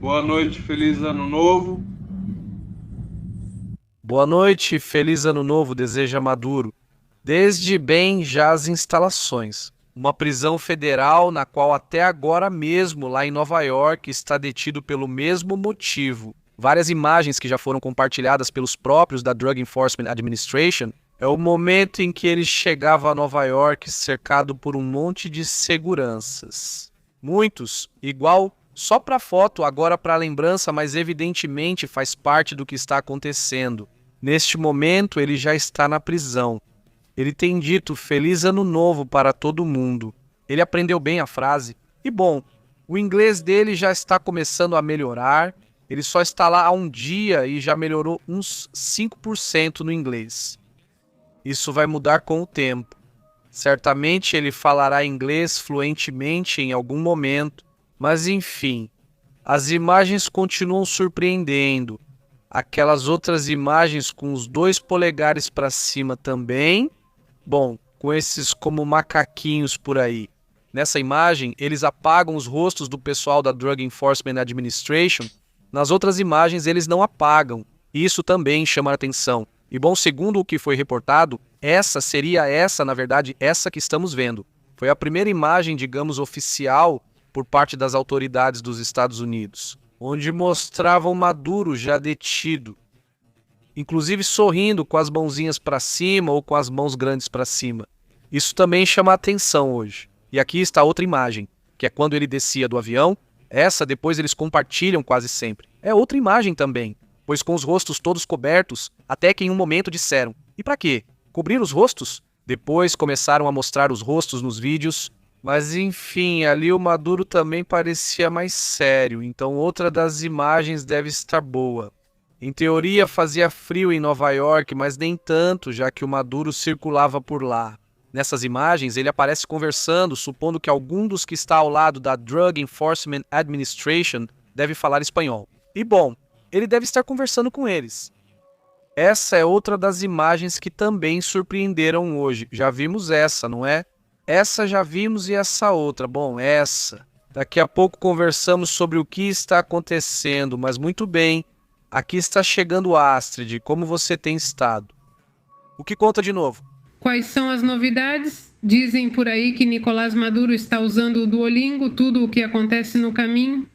Boa noite, feliz ano novo. Boa noite, feliz ano novo, deseja Maduro. Desde bem já as instalações. Uma prisão federal na qual até agora mesmo, lá em Nova York, está detido pelo mesmo motivo. Várias imagens que já foram compartilhadas pelos próprios da Drug Enforcement Administration é o momento em que ele chegava a Nova York cercado por um monte de seguranças. Muitos, igual só para foto, agora para lembrança, mas evidentemente faz parte do que está acontecendo. Neste momento, ele já está na prisão. Ele tem dito Feliz Ano Novo para todo mundo. Ele aprendeu bem a frase. E bom, o inglês dele já está começando a melhorar. Ele só está lá há um dia e já melhorou uns 5% no inglês. Isso vai mudar com o tempo. Certamente ele falará inglês fluentemente em algum momento. Mas enfim, as imagens continuam surpreendendo. Aquelas outras imagens com os 2 polegares para cima também. Bom, com esses como macaquinhos por aí. Nessa imagem, eles apagam os rostos do pessoal da Drug Enforcement Administration. Nas outras imagens, eles não apagam. Isso também chama a atenção. E bom, segundo o que foi reportado, na verdade, essa que estamos vendo. Foi a primeira imagem, digamos, oficial por parte das autoridades dos Estados Unidos, onde mostravam Maduro já detido, inclusive sorrindo com as mãozinhas para cima ou com as mãos grandes para cima. Isso também chama a atenção hoje. E aqui está outra imagem, que é quando ele descia do avião. Essa depois eles compartilham quase sempre. É outra imagem também, pois com os rostos todos cobertos, até que em um momento disseram: e para quê? Cobrir os rostos? Depois começaram a mostrar os rostos nos vídeos. Mas enfim, ali o Maduro também parecia mais sério, então outra das imagens deve estar boa. Em teoria fazia frio em Nova York, mas nem tanto, já que o Maduro circulava por lá. Nessas imagens ele aparece conversando, supondo que algum dos que está ao lado da Drug Enforcement Administration deve falar espanhol. E bom, ele deve estar conversando com eles. Essa é outra das imagens que também surpreenderam hoje. Já vimos essa, não é? Essa já vimos e essa outra. Bom, essa. Daqui a pouco conversamos sobre o que está acontecendo, mas muito bem. Aqui está chegando Astrid. Como você tem estado? O que conta de novo? Quais são as novidades? Dizem por aí que Nicolás Maduro está usando o Duolingo, tudo o que acontece no caminho.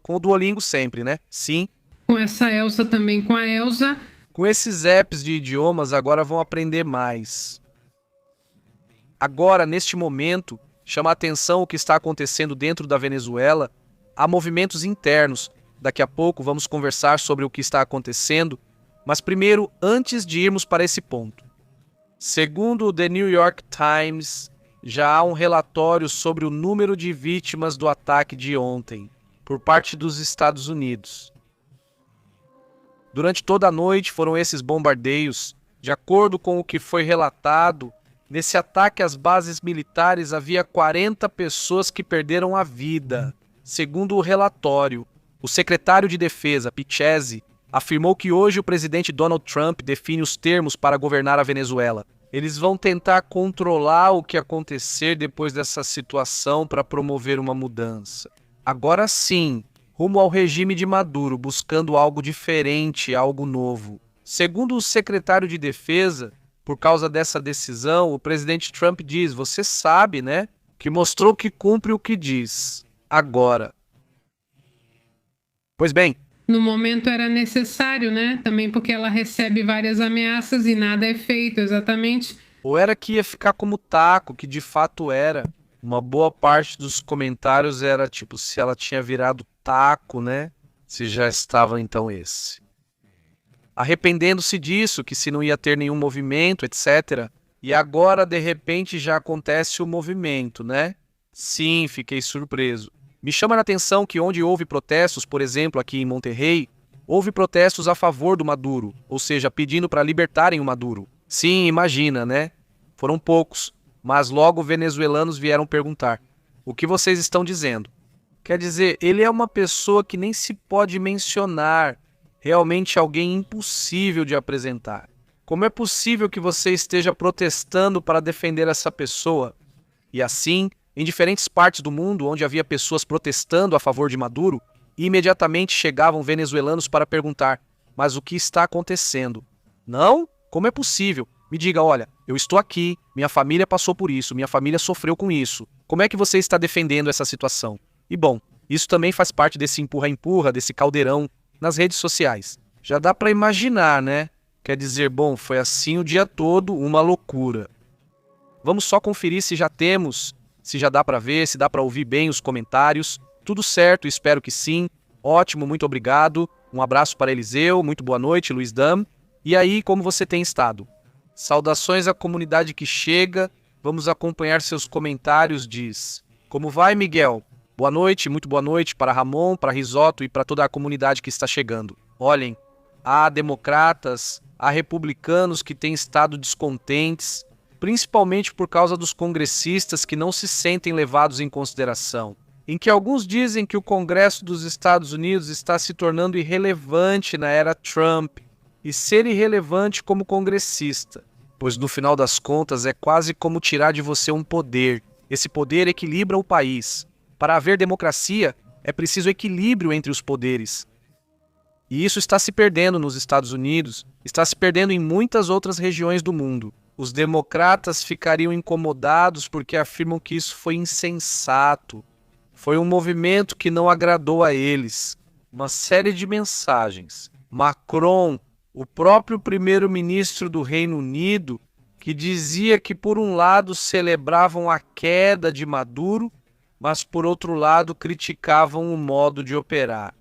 Com o Duolingo sempre, né? Sim. Com essa Elsa também, com a Elsa. Com esses apps de idiomas agora vão aprender mais. Agora, neste momento, chama a atenção o que está acontecendo dentro da Venezuela. Há movimentos internos. Daqui a pouco vamos conversar sobre o que está acontecendo. Mas primeiro, antes de irmos para esse ponto. Segundo o The New York Times, já há um relatório sobre o número de vítimas do ataque de ontem, por parte dos Estados Unidos. Durante toda a noite foram esses bombardeios. De acordo com o que foi relatado, nesse ataque às bases militares havia 40 pessoas que perderam a vida. Segundo o relatório, o secretário de Defesa, Pichesi, afirmou que hoje o presidente Donald Trump define os termos para governar a Venezuela. Eles vão tentar controlar o que acontecer depois dessa situação para promover uma mudança. Agora sim, rumo ao regime de Maduro, buscando algo diferente, algo novo. Segundo o secretário de Defesa, por causa dessa decisão, o presidente Trump diz: você sabe, né? Que mostrou que cumpre o que diz. Agora. Pois bem. No momento era necessário, né? Também porque ela recebe várias ameaças e nada é feito, exatamente. Ou era que ia ficar como taco, que de fato era. Uma boa parte dos comentários era tipo se ela tinha virado taco, né? Se já estava então esse. Arrependendo-se disso, que se não ia ter nenhum movimento, etc. E agora, de repente, já acontece o movimento, né? Sim, fiquei surpreso. Me chama a atenção que onde houve protestos, por exemplo, aqui em Monterrey, houve protestos a favor do Maduro, ou seja, pedindo para libertarem o Maduro. Sim, imagina, né? Foram poucos, mas logo venezuelanos vieram perguntar: o que vocês estão dizendo? Quer dizer, ele é uma pessoa que nem se pode mencionar, realmente alguém impossível de apresentar. Como é possível que você esteja protestando para defender essa pessoa? E assim, em diferentes partes do mundo onde havia pessoas protestando a favor de Maduro, E imediatamente chegavam venezuelanos para perguntar: mas o que está acontecendo? Não? Como é possível? Me diga, olha, eu estou aqui, minha família passou por isso, minha família sofreu com isso. Como é que você está defendendo essa situação? E bom, isso também faz parte desse empurra-empurra, desse caldeirão nas redes sociais. Já dá para imaginar, né? Quer dizer, bom, foi assim o dia todo, uma loucura. Vamos só conferir se já dá para ver, se dá para ouvir bem os comentários. Tudo certo, espero que sim. Ótimo, muito obrigado. Um abraço para Eliseu, muito boa noite, Luiz Dam. E aí, como você tem estado? Saudações à comunidade que chega. Vamos acompanhar seus comentários, diz. Como vai, Miguel? Boa noite, muito boa noite para Ramon, para Risotto e para toda a comunidade que está chegando. Olhem, há democratas, há republicanos que têm estado descontentes, principalmente por causa dos congressistas que não se sentem levados em consideração, em que alguns dizem que o Congresso dos Estados Unidos está se tornando irrelevante na era Trump, e ser irrelevante como congressista, pois no final das contas é quase como tirar de você um poder. Esse poder equilibra o país. Para haver democracia, é preciso equilíbrio entre os poderes. E isso está se perdendo nos Estados Unidos, está se perdendo em muitas outras regiões do mundo. Os democratas ficariam incomodados porque afirmam que isso foi insensato. Foi um movimento que não agradou a eles. Uma série de mensagens. Macron, o próprio primeiro-ministro do Reino Unido, que dizia que por um lado celebravam a queda de Maduro, mas por outro lado criticavam o modo de operar.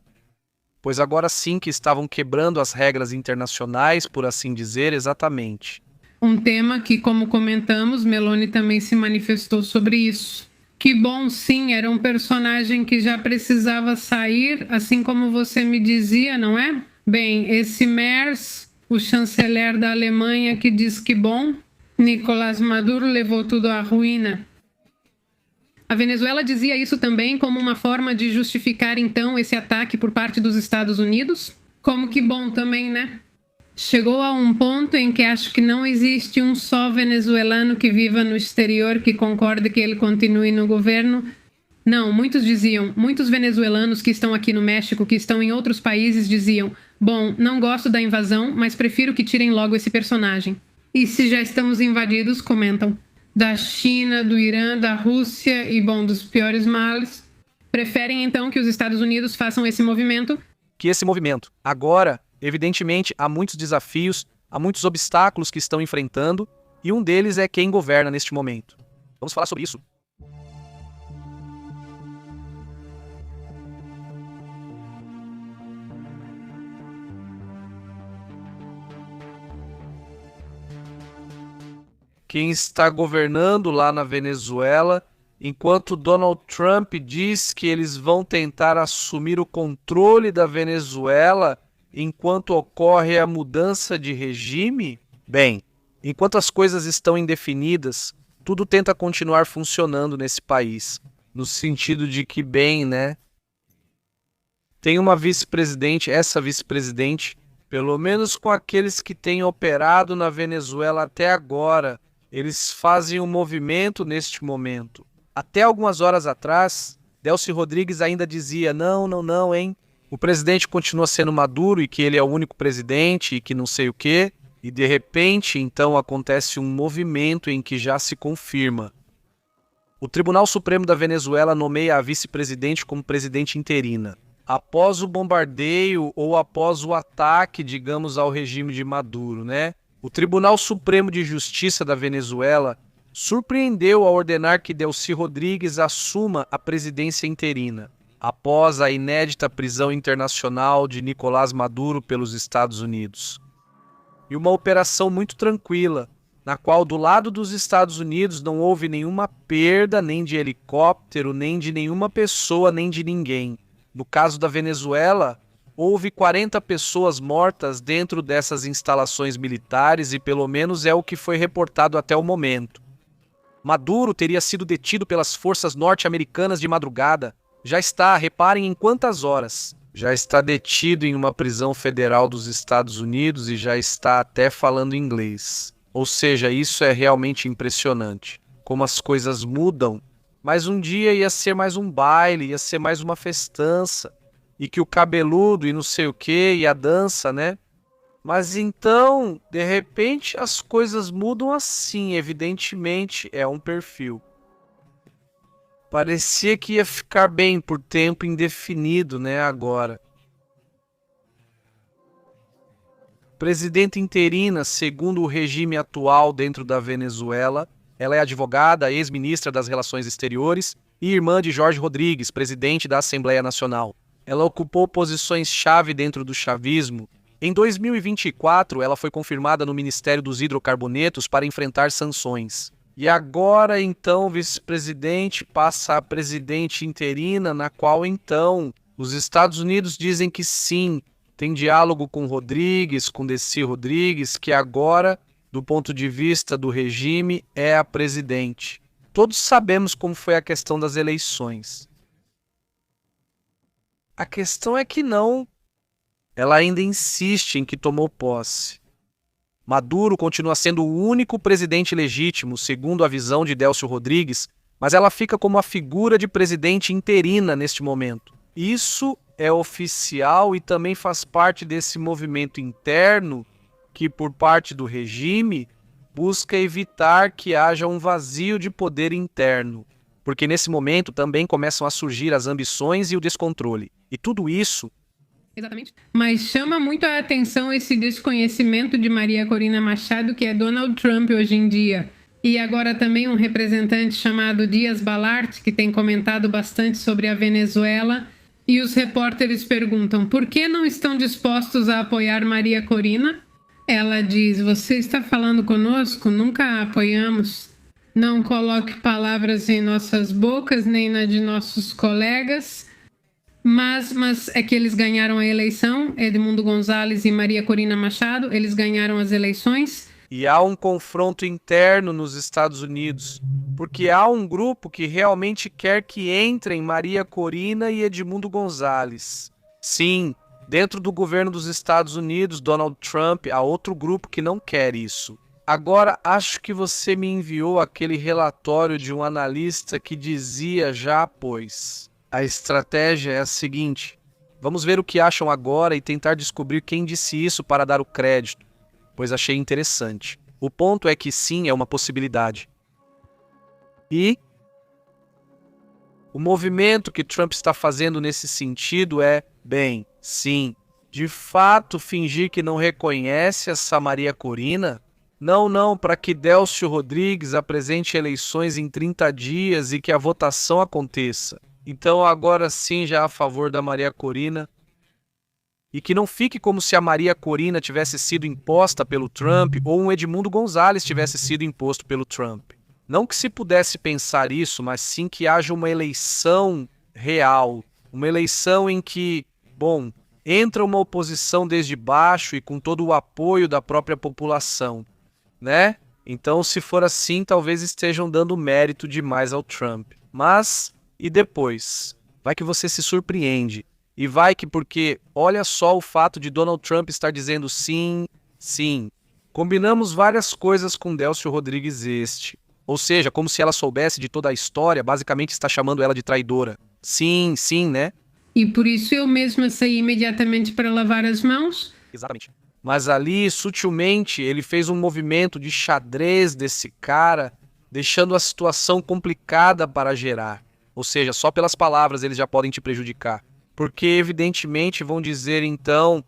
Pois agora sim que estavam quebrando as regras internacionais, por assim dizer, exatamente. Um tema que, como comentamos, Meloni também se manifestou sobre isso. Que bom, sim, era um personagem que já precisava sair, assim como você me dizia, não é? Bem, esse Merz, o chanceler da Alemanha, que diz que bom, Nicolás Maduro levou tudo à ruína. A Venezuela dizia isso também como uma forma de justificar, então, esse ataque por parte dos Estados Unidos? Como que bom também, né? Chegou a um ponto em que acho que não existe um só venezuelano que viva no exterior que concorde que ele continue no governo. Não, muitos venezuelanos que estão aqui no México, que estão em outros países, diziam: bom, não gosto da invasão, mas prefiro que tirem logo esse personagem. E se já estamos invadidos, comentam, da China, do Irã, da Rússia e, bom, dos piores males, preferem então que os Estados Unidos façam esse movimento? Que esse movimento. Agora, evidentemente, há muitos desafios, há muitos obstáculos que estão enfrentando, e um deles é quem governa neste momento. Vamos falar sobre isso. Quem está governando lá na Venezuela, enquanto Donald Trump diz que eles vão tentar assumir o controle da Venezuela enquanto ocorre a mudança de regime? Bem, enquanto as coisas estão indefinidas, tudo tenta continuar funcionando nesse país, no sentido de que, bem, né? Tem uma vice-presidente, essa vice-presidente, pelo menos com aqueles que têm operado na Venezuela até agora, eles fazem um movimento neste momento. Até algumas horas atrás, Delcy Rodrigues ainda dizia: não, hein? O presidente continua sendo Maduro e que ele é o único presidente e que não sei o quê. E de repente, então, acontece um movimento em que já se confirma. O Tribunal Supremo da Venezuela nomeia a vice-presidente como presidente interina. Após o bombardeio ou após o ataque, digamos, ao regime de Maduro, né? O Tribunal Supremo de Justiça da Venezuela surpreendeu ao ordenar que Delcy Rodrigues assuma a presidência interina, após a inédita prisão internacional de Nicolás Maduro pelos Estados Unidos. E uma operação muito tranquila, na qual do lado dos Estados Unidos não houve nenhuma perda, nem de helicóptero, nem de nenhuma pessoa, nem de ninguém. No caso da Venezuela, houve 40 pessoas mortas dentro dessas instalações militares e pelo menos é o que foi reportado até o momento. Maduro teria sido detido pelas forças norte-americanas de madrugada. Já está, reparem em quantas horas. Já está detido em uma prisão federal dos Estados Unidos e já está até falando inglês. Ou seja, isso é realmente impressionante. Como as coisas mudam. Mas um dia ia ser mais um baile, ia ser mais uma festança. e que o cabeludo e não sei o que, e a dança, né? Mas então, de repente, as coisas mudam assim, evidentemente, é um perfil. Parecia que ia ficar bem por tempo indefinido, né, agora. Presidenta interina, segundo o regime atual dentro da Venezuela, ela é advogada, ex-ministra das Relações Exteriores e irmã de Jorge Rodrigues, presidente da Assembleia Nacional. Ela ocupou posições-chave dentro do chavismo. Em 2024, ela foi confirmada no Ministério dos Hidrocarbonetos para enfrentar sanções. E agora, então, vice-presidente passa a presidente interina, na qual, então, os Estados Unidos dizem que sim, tem diálogo com Rodrigues, com Desi Rodrigues, que agora, do ponto de vista do regime, é a presidente. Todos sabemos como foi a questão das eleições. A questão é que não. Ela ainda insiste em que tomou posse. Maduro continua sendo o único presidente legítimo, segundo a visão de Delcio Rodrigues, mas ela fica como a figura de presidente interina neste momento. Isso é oficial e também faz parte desse movimento interno que, por parte do regime, busca evitar que haja um vazio de poder interno, porque nesse momento também começam a surgir as ambições e o descontrole. E tudo isso... Exatamente. Mas chama muito a atenção esse desconhecimento de Maria Corina Machado, que é Donald Trump hoje em dia. E agora também um representante chamado Dias Balart, que tem comentado bastante sobre a Venezuela. E os repórteres perguntam, por que não estão dispostos a apoiar Maria Corina? Ela diz, você está falando conosco? Nunca a apoiamos. Não coloque palavras em nossas bocas, nem na de nossos colegas. Mas é que eles ganharam a eleição, Edmundo Gonzalez e Maria Corina Machado, eles ganharam as eleições. E há um confronto interno nos Estados Unidos, porque há um grupo que realmente quer que entrem Maria Corina e Edmundo Gonzalez. Sim, dentro do governo dos Estados Unidos, Donald Trump, há outro grupo que não quer isso. Agora, acho que você me enviou aquele relatório de um analista que dizia já, pois... A estratégia é a seguinte, vamos ver o que acham agora e tentar descobrir quem disse isso para dar o crédito, pois achei interessante. O ponto é que sim, é uma possibilidade. E o movimento que Trump está fazendo nesse sentido é, bem, sim, de fato fingir que não reconhece essa Maria Corina? Não, para que Delcio Rodrigues apresente eleições em 30 dias e que a votação aconteça. Então agora sim já a favor da Maria Corina. E que não fique como se a Maria Corina tivesse sido imposta pelo Trump ou um Edmundo Gonzalez tivesse sido imposto pelo Trump. Não que se pudesse pensar isso, mas sim que haja uma eleição real. Uma eleição em que, bom, entra uma oposição desde baixo e com todo o apoio da própria população, né? Então, se for assim, talvez estejam dando mérito demais ao Trump. Mas... E depois? Vai que você se surpreende. E vai que porque, olha só o fato de Donald Trump estar dizendo sim, sim. Combinamos várias coisas com Delcio Rodrigues este. Ou seja, como se ela soubesse de toda a história, basicamente está chamando ela de traidora. Sim, né? E por isso eu mesma saí imediatamente para lavar as mãos? Exatamente. Mas ali, sutilmente, ele fez um movimento de xadrez desse cara, deixando a situação complicada para gerar. Ou seja, só pelas palavras eles já podem te prejudicar. Porque, evidentemente, vão dizer, então,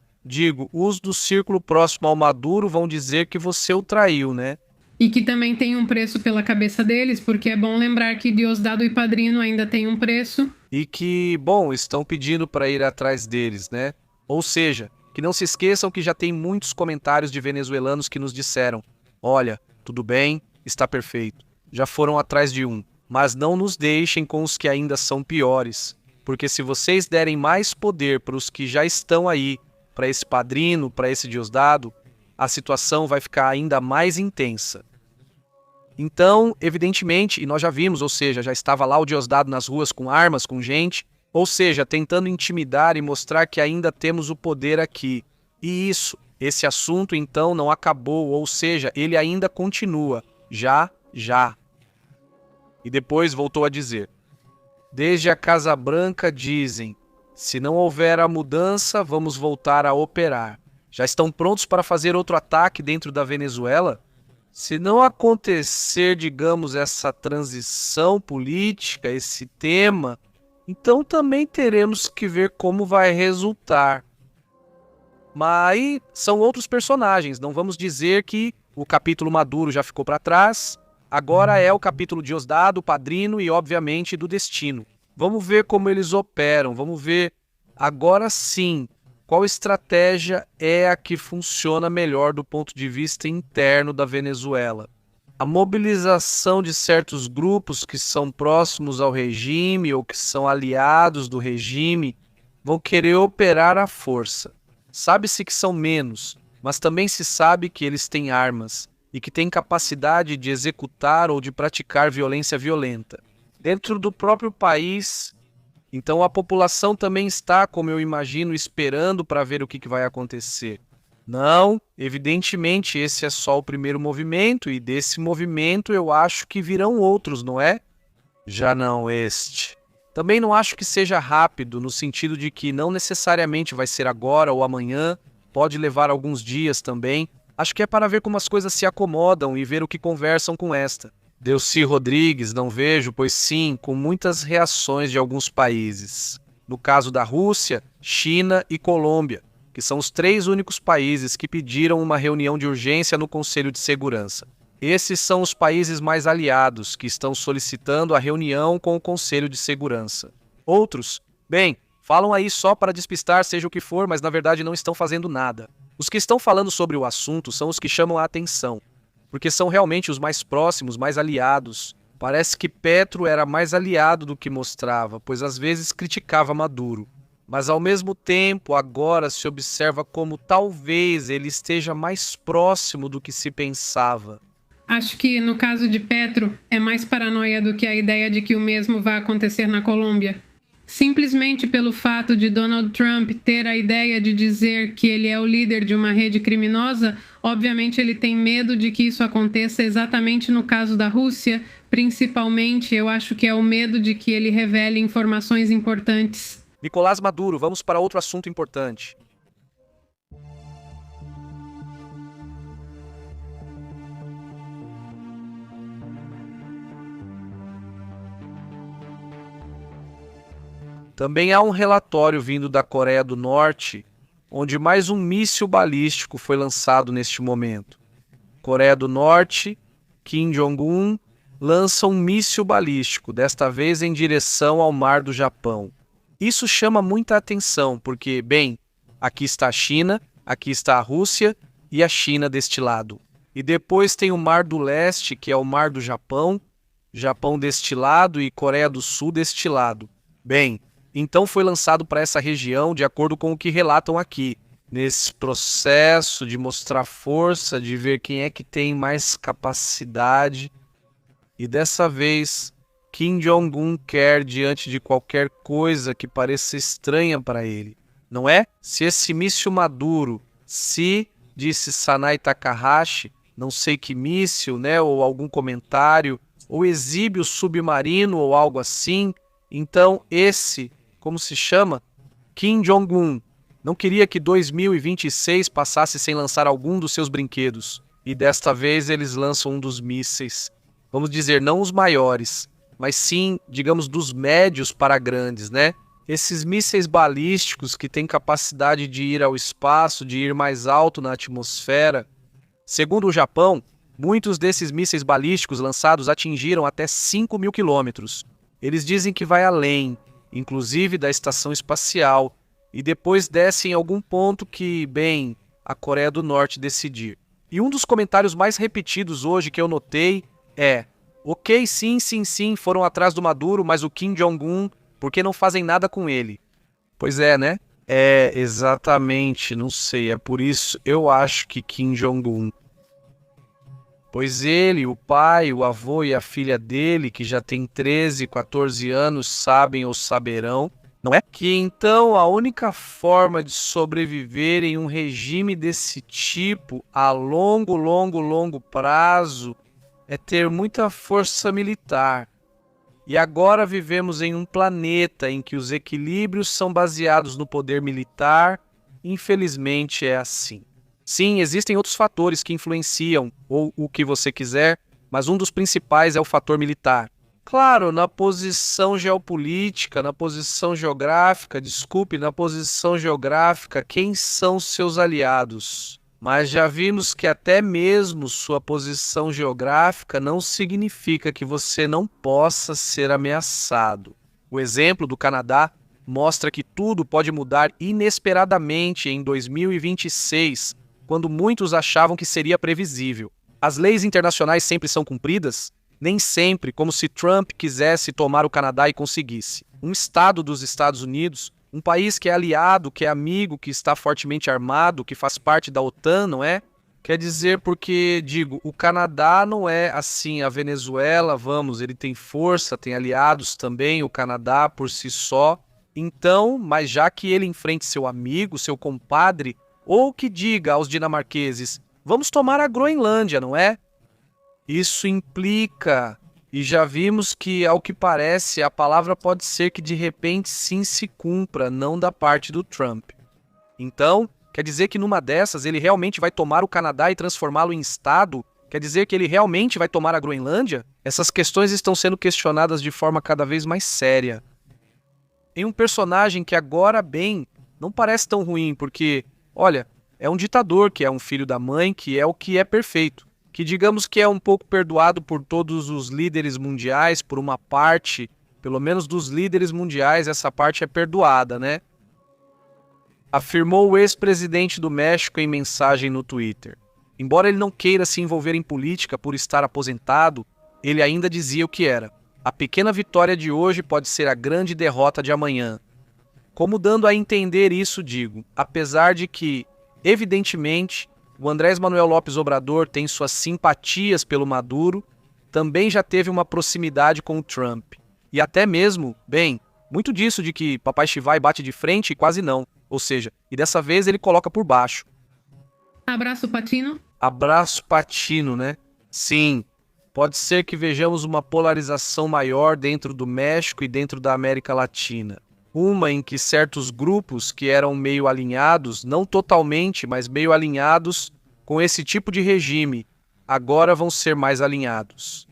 os do círculo próximo ao Maduro vão dizer que você o traiu, né? E que também tem um preço pela cabeça deles, porque é bom lembrar que Diosdado e Padrino ainda tem um preço. E que, bom, estão pedindo para ir atrás deles, né? Ou seja, que não se esqueçam que já tem muitos comentários de venezuelanos que nos disseram, olha, tudo bem, está perfeito. Já foram atrás de um. Mas não nos deixem com os que ainda são piores, porque se vocês derem mais poder para os que já estão aí, para esse Padrino, para esse Diosdado, a situação vai ficar ainda mais intensa. Então, evidentemente, e nós já vimos, ou seja, já estava lá o Diosdado nas ruas com armas, com gente, ou seja, tentando intimidar e mostrar que ainda temos o poder aqui. E esse assunto então não acabou, ou seja, ele ainda continua, já. E depois voltou a dizer, desde a Casa Branca dizem, Se não houver a mudança, vamos voltar a operar. Já estão prontos para fazer outro ataque dentro da Venezuela? Se não acontecer, digamos, essa transição política, esse tema, então também teremos que ver como vai resultar. Mas aí são outros personagens, não vamos dizer que o capítulo Maduro já ficou para trás, agora é o capítulo Diosdado, Padrino e, obviamente, do Destino. Vamos ver como eles operam, vamos ver agora sim qual estratégia é a que funciona melhor do ponto de vista interno da Venezuela. A mobilização de certos grupos que são próximos ao regime ou que são aliados do regime vão querer operar à força. Sabe-se que são menos, mas também se sabe que eles têm armas e que têm capacidade de executar ou de praticar violência violenta. Dentro do próprio país, então a população também está, como eu imagino, esperando para ver o que vai acontecer. Não, evidentemente esse é só o primeiro movimento e desse movimento eu acho que virão outros, não é? Já não este. Também não acho que seja rápido, no sentido de que não necessariamente vai ser agora ou amanhã, pode levar alguns dias também. Acho que é para ver como as coisas se acomodam e ver o que conversam com esta. Delcy Rodrigues, não vejo, pois sim, com muitas reações de alguns países. No caso da Rússia, China e Colômbia, que são os 3 únicos países que pediram uma reunião de urgência no Conselho de Segurança. Esses são os países mais aliados que estão solicitando a reunião com o Conselho de Segurança. Outros, bem, falam aí só para despistar seja o que for, mas na verdade não estão fazendo nada. Os que estão falando sobre o assunto são os que chamam a atenção, porque são realmente os mais próximos, mais aliados. Parece que Petro era mais aliado do que mostrava, pois às vezes criticava Maduro. Mas ao mesmo tempo, agora se observa como talvez ele esteja mais próximo do que se pensava. Acho que no caso de Petro é mais paranoia do que a ideia de que o mesmo vai acontecer na Colômbia. Simplesmente pelo fato de Donald Trump ter a ideia de dizer que ele é o líder de uma rede criminosa, obviamente ele tem medo de que isso aconteça exatamente no caso da Rússia. Principalmente, eu acho que é o medo de que ele revele informações importantes. Nicolás Maduro, vamos para outro assunto importante. Também há um relatório vindo da Coreia do Norte, onde mais um míssil balístico foi lançado neste momento. Coreia do Norte, Kim Jong-un lança um míssil balístico, desta vez em direção ao mar do Japão. Isso chama muita atenção, porque, bem, aqui está a China, aqui está a Rússia e a China deste lado. E depois tem o Mar do Leste, que é o Mar do Japão, Japão deste lado e Coreia do Sul deste lado. Bem, então foi lançado para essa região de acordo com o que relatam aqui, nesse processo de mostrar força, de ver quem é que tem mais capacidade. E dessa vez, Kim Jong-un quer diante de qualquer coisa que pareça estranha para ele. Não é? Se esse míssil Maduro, disse Sanai Takahashi, não sei que míssil, né, ou algum comentário, ou exibe o submarino ou algo assim, então esse, como se chama? Kim Jong-un não queria que 2026 passasse sem lançar algum dos seus brinquedos. E desta vez eles lançam um dos mísseis. Vamos dizer, não os maiores, mas sim, digamos, dos médios para grandes, né? Esses mísseis balísticos que têm capacidade de ir ao espaço, de ir mais alto na atmosfera. Segundo o Japão, muitos desses mísseis balísticos lançados atingiram até 5.000 quilômetros. Eles dizem que vai além, inclusive da estação espacial, e depois descem em algum ponto que, bem, a Coreia do Norte decidir. E um dos comentários mais repetidos hoje que eu notei é: ok, sim, foram atrás do Maduro, mas o Kim Jong-un, por que não fazem nada com ele? Pois é, né? É, exatamente, não sei, é por isso eu acho que Kim Jong-un. Pois ele, o pai, o avô e a filha dele, que já tem 13, 14 anos, sabem ou saberão, não é? Que então a única forma de sobreviver em um regime desse tipo a longo prazo é ter muita força militar. E agora vivemos em um planeta em que os equilíbrios são baseados no poder militar. Infelizmente é assim. Sim, existem outros fatores que influenciam, ou o que você quiser, mas um dos principais é o fator militar. Claro, na posição geopolítica, na posição geográfica, na posição geográfica, quem são seus aliados? Mas já vimos que até mesmo sua posição geográfica não significa que você não possa ser ameaçado. O exemplo do Canadá mostra que tudo pode mudar inesperadamente em 2026, quando muitos achavam que seria previsível. As leis internacionais sempre são cumpridas? Nem sempre, como se Trump quisesse tomar o Canadá e conseguisse. Um estado dos Estados Unidos, um país que é aliado, que é amigo, que está fortemente armado, que faz parte da OTAN, não é? Quer dizer, porque, digo, o Canadá não é assim a Venezuela, vamos, ele tem força, tem aliados também, o Canadá por si só. Então, mas já que ele enfrente seu amigo, seu compadre, ou que diga aos dinamarqueses, vamos tomar a Groenlândia, não é? Isso implica, e já vimos que, ao que parece, a palavra pode ser que de repente sim se cumpra, não da parte do Trump. Então, quer dizer que numa dessas ele realmente vai tomar o Canadá e transformá-lo em estado? Quer dizer que ele realmente vai tomar a Groenlândia? Essas questões estão sendo questionadas de forma cada vez mais séria. Em um personagem que agora bem não parece tão ruim, porque, olha, é um ditador que é um filho da mãe, que é perfeito. Que digamos que é um pouco perdoado por todos os líderes mundiais, por uma parte, pelo menos dos líderes mundiais, essa parte é perdoada, né? Afirmou o ex-presidente do México em mensagem no Twitter. Embora ele não queira se envolver em política por estar aposentado, ele ainda dizia o que era. A pequena vitória de hoje pode ser a grande derrota de amanhã. Como dando a entender isso, digo, apesar de que, evidentemente, o Andrés Manuel Lopes Obrador tem suas simpatias pelo Maduro, também já teve uma proximidade com o Trump. E até mesmo, bem, muito disso de que Papai Chivai bate de frente e quase não. Ou seja, e dessa vez ele coloca por baixo. Abraço, Patino. Abraço Patino, né? Sim, pode ser que vejamos uma polarização maior dentro do México e dentro da América Latina. Uma em que certos grupos que eram meio alinhados, não totalmente, mas meio alinhados com esse tipo de regime, agora vão ser mais alinhados.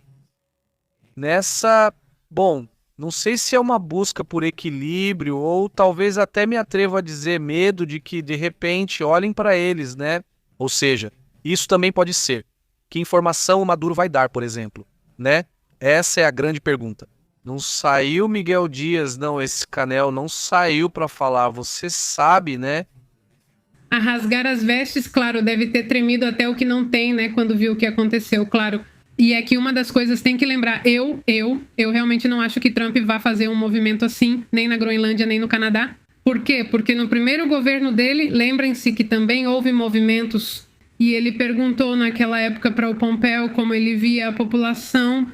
Nessa, bom, não sei se é uma busca por equilíbrio ou talvez até me atrevo a dizer medo de que de repente olhem para eles, né? Ou seja, isso também pode ser. Que informação o Maduro vai dar, por exemplo, né? Essa é a grande pergunta. Não saiu Miguel Dias, não, esse Canel não saiu para falar, você sabe, né? A rasgar as vestes, claro, deve ter tremido até o que não tem, né, quando viu o que aconteceu, claro. E é que uma das coisas tem que lembrar, eu realmente não acho que Trump vá fazer um movimento assim, nem na Groenlândia, nem no Canadá. Por quê? Porque no primeiro governo dele, lembrem-se que também houve movimentos, e ele perguntou naquela época para o Pompeo como ele via a população,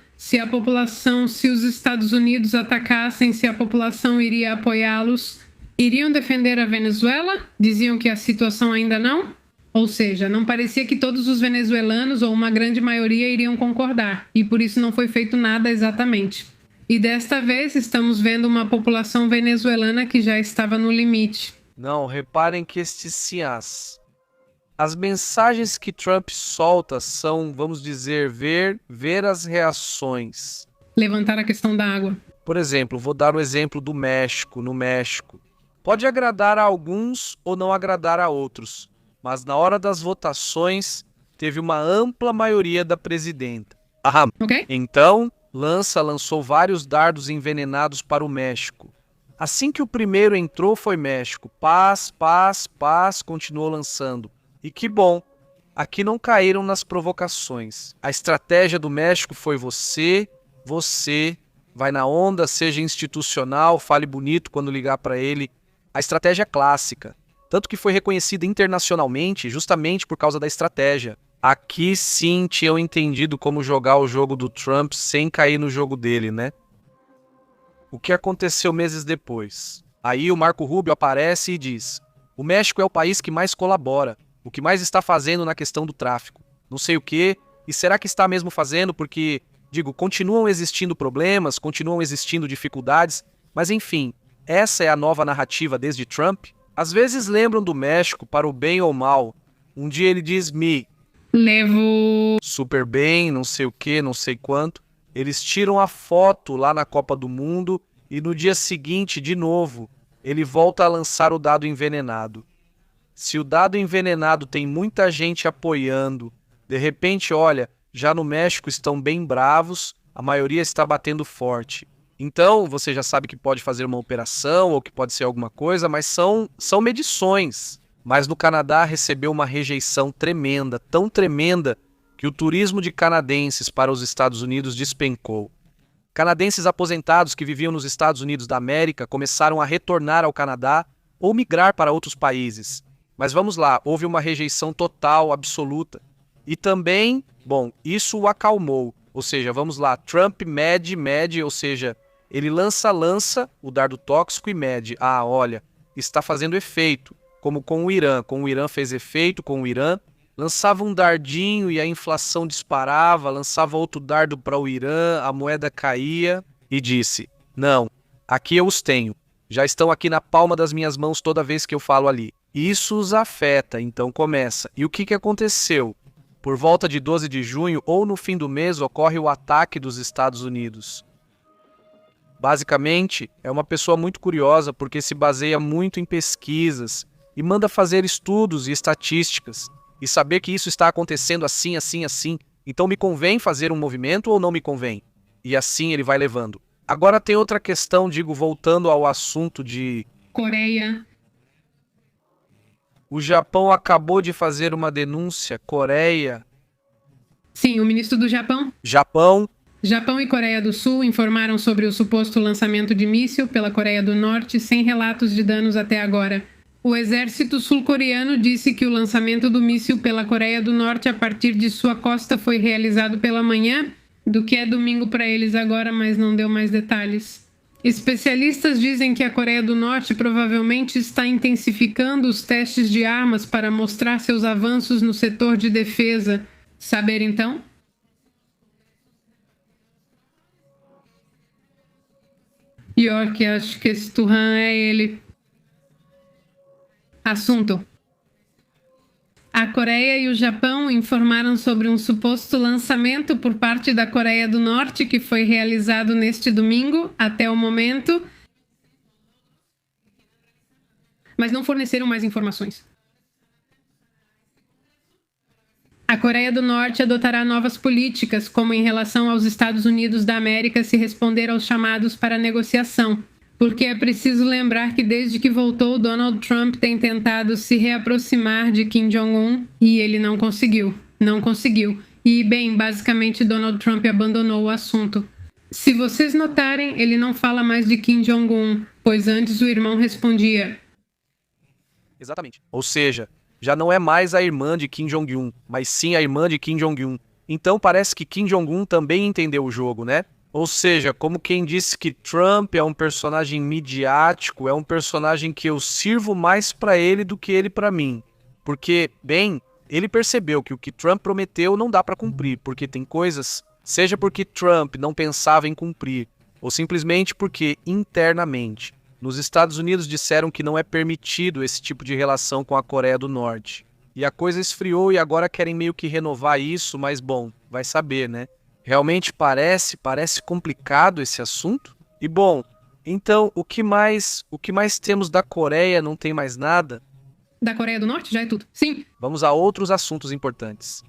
se os Estados Unidos atacassem, se a população iria apoiá-los. Iriam defender a Venezuela? Diziam que a situação ainda não? Ou seja, não parecia que todos os venezuelanos, ou uma grande maioria, iriam concordar, e por isso não foi feito nada exatamente. E desta vez estamos vendo uma população venezuelana que já estava no limite. Não, reparem que estes siás. As mensagens que Trump solta são, vamos dizer, ver as reações. Levantar a questão da água. Por exemplo, vou dar o exemplo do México, no México. Pode agradar a alguns ou não agradar a outros, mas na hora das votações teve uma ampla maioria da presidenta. Ok? Então, lançou vários dardos envenenados para o México. Assim que o primeiro entrou foi México. Paz, paz, paz, continuou lançando. E que bom, aqui não caíram nas provocações. A estratégia do México foi você, vai na onda, seja institucional, fale bonito quando ligar para ele. A estratégia clássica, tanto que foi reconhecida internacionalmente justamente por causa da estratégia. Aqui sim tinham entendido como jogar o jogo do Trump sem cair no jogo dele, né? O que aconteceu meses depois? Aí o Marco Rubio aparece e diz: o México é o país que mais colabora, o que mais está fazendo na questão do tráfico. Não sei o quê, e será que está mesmo fazendo porque Digo, continuam existindo problemas, continuam existindo dificuldades, mas enfim, essa é a nova narrativa desde Trump. Às vezes lembram do México para o bem ou mal. Um dia ele diz me, Levo. super bem, não sei o que, não sei quanto. Eles tiram a foto lá na Copa do Mundo e no dia seguinte, de novo, ele volta a lançar o dado envenenado. Se o dado envenenado tem muita gente apoiando, de repente, olha, já no México estão bem bravos, a maioria está batendo forte. Então, você já sabe que pode fazer uma operação ou que pode ser alguma coisa, mas são medições. Mas no Canadá recebeu uma rejeição tremenda, tão tremenda, que o turismo de canadenses para os Estados Unidos despencou. Canadenses aposentados que viviam nos Estados Unidos da América começaram a retornar ao Canadá ou migrar para outros países. Mas vamos lá, houve uma rejeição total, absoluta. E também, bom, isso o acalmou. Ou seja, vamos lá, Trump mede, ou seja, ele lança o dardo tóxico e mede. Ah, olha, está fazendo efeito. Como com o Irã fez efeito com o Irã, lançava um dardinho e a inflação disparava, lançava outro dardo para o Irã, a moeda caía e disse, não, aqui eu os tenho, já estão aqui na palma das minhas mãos toda vez que eu falo ali. Isso os afeta, então começa. E o que aconteceu? Por volta de 12 de junho ou no fim do mês ocorre o ataque dos Estados Unidos. Basicamente, é uma pessoa muito curiosa porque se baseia muito em pesquisas e manda fazer estudos e estatísticas e saber que isso está acontecendo assim, assim, assim. Então me convém fazer um movimento ou não me convém? E assim ele vai levando. Agora tem outra questão, voltando ao assunto de Coreia. O Japão acabou de fazer uma denúncia, Coreia. Sim, o ministro do Japão. Japão e Coreia do Sul informaram sobre o suposto lançamento de míssil pela Coreia do Norte sem relatos de danos até agora. O exército sul-coreano disse que o lançamento do míssil pela Coreia do Norte a partir de sua costa foi realizado pela manhã, do que é domingo para eles agora, mas não deu mais detalhes. Especialistas dizem que a Coreia do Norte provavelmente está intensificando os testes de armas para mostrar seus avanços no setor de defesa. Saber então? York, acho que esse Turhan é ele. Assunto. A Coreia e o Japão informaram sobre um suposto lançamento por parte da Coreia do Norte que foi realizado neste domingo, até o momento, mas não forneceram mais informações. A Coreia do Norte adotará novas políticas, como em relação aos Estados Unidos da América se responder aos chamados para negociação. Porque é preciso lembrar que desde que voltou, Donald Trump tem tentado se reaproximar de Kim Jong-un e ele não conseguiu. E, bem, basicamente Donald Trump abandonou o assunto. Se vocês notarem, ele não fala mais de Kim Jong-un, pois antes o irmão respondia. Exatamente. Ou seja, já não é mais a irmã de Kim Jong-un, mas sim a irmã de Kim Jong-un. Então parece que Kim Jong-un também entendeu o jogo, né? Ou seja, como quem disse que Trump é um personagem midiático, é um personagem que eu sirvo mais para ele do que ele para mim. Porque, bem, ele percebeu que o que Trump prometeu não dá para cumprir, porque tem coisas, seja porque Trump não pensava em cumprir, ou simplesmente porque, internamente, nos Estados Unidos disseram que não é permitido esse tipo de relação com a Coreia do Norte. E a coisa esfriou e agora querem meio que renovar isso, mas bom, vai saber, né? Realmente parece complicado esse assunto? E bom, então o que mais temos da Coreia? Não tem mais nada? Da Coreia do Norte já é tudo. Sim. Vamos a outros assuntos importantes.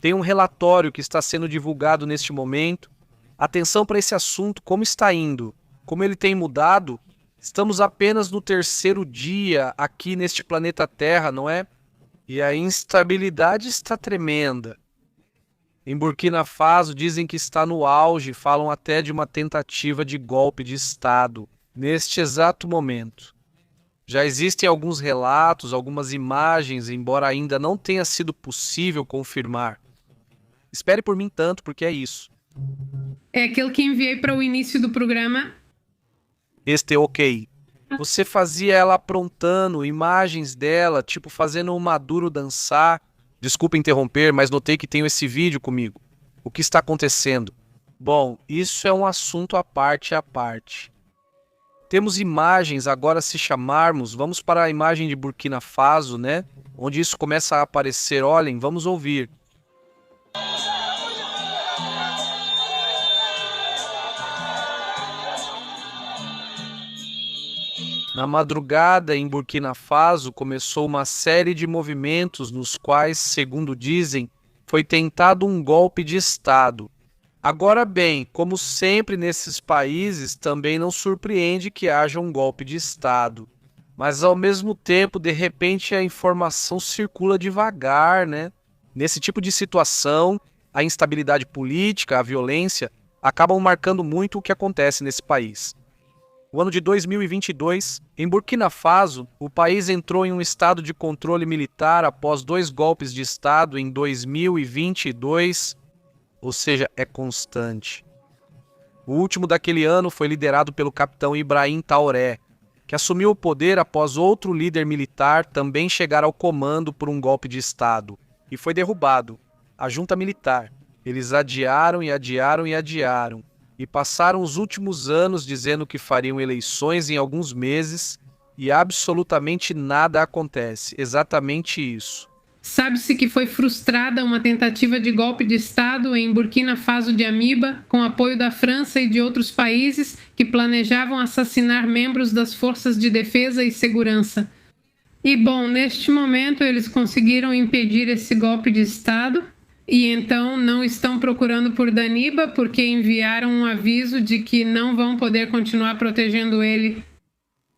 Tem um relatório que está sendo divulgado neste momento, Atenção para esse assunto, como está indo, como ele tem mudado. Estamos apenas no 3º dia aqui neste planeta Terra, não é? E a instabilidade está tremenda. Em Burkina Faso dizem que está no auge, falam até de uma tentativa de golpe de Estado neste exato momento. Já existem alguns relatos, algumas imagens, embora ainda não tenha sido possível confirmar. Espere por mim tanto, porque é isso. É aquele que enviei para o início do programa. Este é ok. Você fazia ela aprontando, imagens dela, tipo fazendo o Maduro dançar. Desculpa interromper, mas notei que tenho esse vídeo comigo. O que está acontecendo? Bom, isso é um assunto à parte. Temos imagens, agora se chamarmos, vamos para a imagem de Burkina Faso, né? Onde isso começa a aparecer, olhem, vamos ouvir. Na madrugada, em Burkina Faso, começou uma série de movimentos nos quais, segundo dizem, foi tentado um golpe de Estado. Agora bem, como sempre nesses países, também não surpreende que haja um golpe de Estado. Mas ao mesmo tempo, de repente, a informação circula devagar, né? Nesse tipo de situação, a instabilidade política, a violência, acabam marcando muito o que acontece nesse país. No ano de 2022, em Burkina Faso, o país entrou em um estado de controle militar após 2 golpes de Estado em 2022, ou seja, é constante. O último daquele ano foi liderado pelo capitão Ibrahim Traoré, que assumiu o poder após outro líder militar também chegar ao comando por um golpe de Estado, e foi derrubado, a junta militar. Eles adiaram e passaram os últimos anos dizendo que fariam eleições em alguns meses e absolutamente nada acontece. Exatamente isso. Sabe-se que foi frustrada uma tentativa de golpe de Estado em Burkina Faso de Amiba, com apoio da França e de outros países que planejavam assassinar membros das forças de defesa e segurança. E, bom, neste momento eles conseguiram impedir esse golpe de Estado e então não estão procurando por Daniba porque enviaram um aviso de que não vão poder continuar protegendo ele.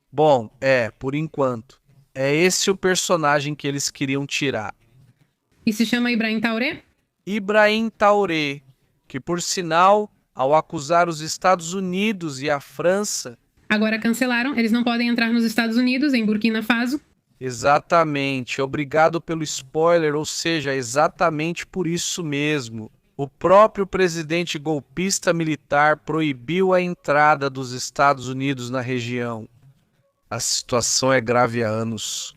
Bom, por enquanto. É esse o personagem que eles queriam tirar. E se chama Ibrahim Traoré? Ibrahim Traoré, que por sinal, ao acusar os Estados Unidos e a França... Agora cancelaram, eles não podem entrar nos Estados Unidos, em Burkina Faso. Exatamente, obrigado pelo spoiler, ou seja, exatamente por isso mesmo. O próprio presidente golpista militar proibiu a entrada dos Estados Unidos na região. A situação é grave há anos.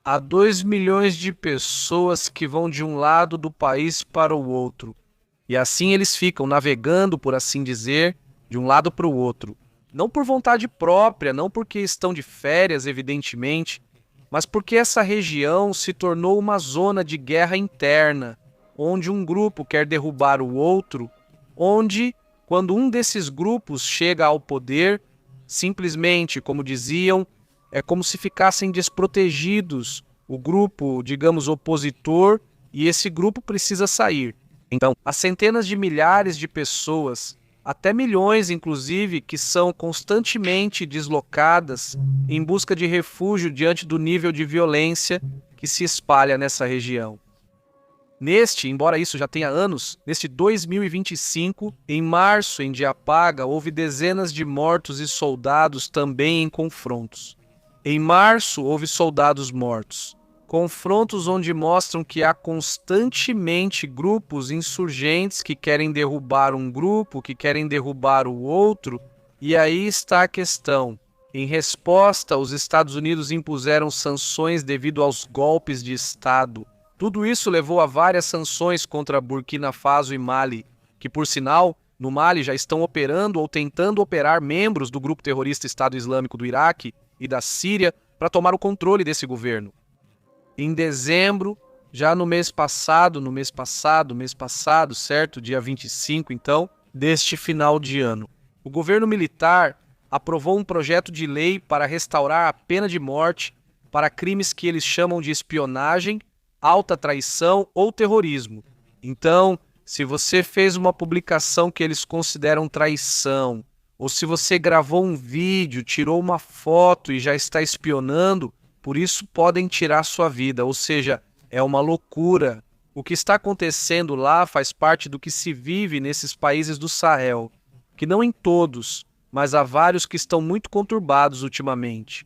Há 2 milhões de pessoas que vão de um lado do país para o outro. E assim eles ficam navegando, por assim dizer, de um lado para o outro. Não por vontade própria, não porque estão de férias, evidentemente, mas porque essa região se tornou uma zona de guerra interna, onde um grupo quer derrubar o outro, onde, quando um desses grupos chega ao poder, simplesmente, como diziam, é como se ficassem desprotegidos, o grupo, digamos, opositor, e esse grupo precisa sair. Então, há centenas de milhares de pessoas, até milhões, inclusive, que são constantemente deslocadas em busca de refúgio diante do nível de violência que se espalha nessa região. Embora isso já tenha anos, neste 2025, em março, em Diapaga, houve dezenas de mortos e soldados também em confrontos. Em março, houve soldados mortos. Confrontos onde mostram que há constantemente grupos insurgentes que querem derrubar um grupo, que querem derrubar o outro, e aí está a questão. Em resposta, os Estados Unidos impuseram sanções devido aos golpes de Estado. Tudo isso levou a várias sanções contra Burkina Faso e Mali, que, por sinal, no Mali já estão operando ou tentando operar membros do grupo terrorista Estado Islâmico do Iraque e da Síria para tomar o controle desse governo. Em dezembro, já no mês passado, certo? Dia 25, então, deste final de ano. O governo militar aprovou um projeto de lei para restaurar a pena de morte para crimes que eles chamam de espionagem, alta traição ou terrorismo. Então, se você fez uma publicação que eles consideram traição, ou se você gravou um vídeo, tirou uma foto e já está espionando, por isso podem tirar sua vida. Ou seja, é uma loucura. O que está acontecendo lá faz parte do que se vive nesses países do Sahel, que não em todos, mas há vários que estão muito conturbados ultimamente.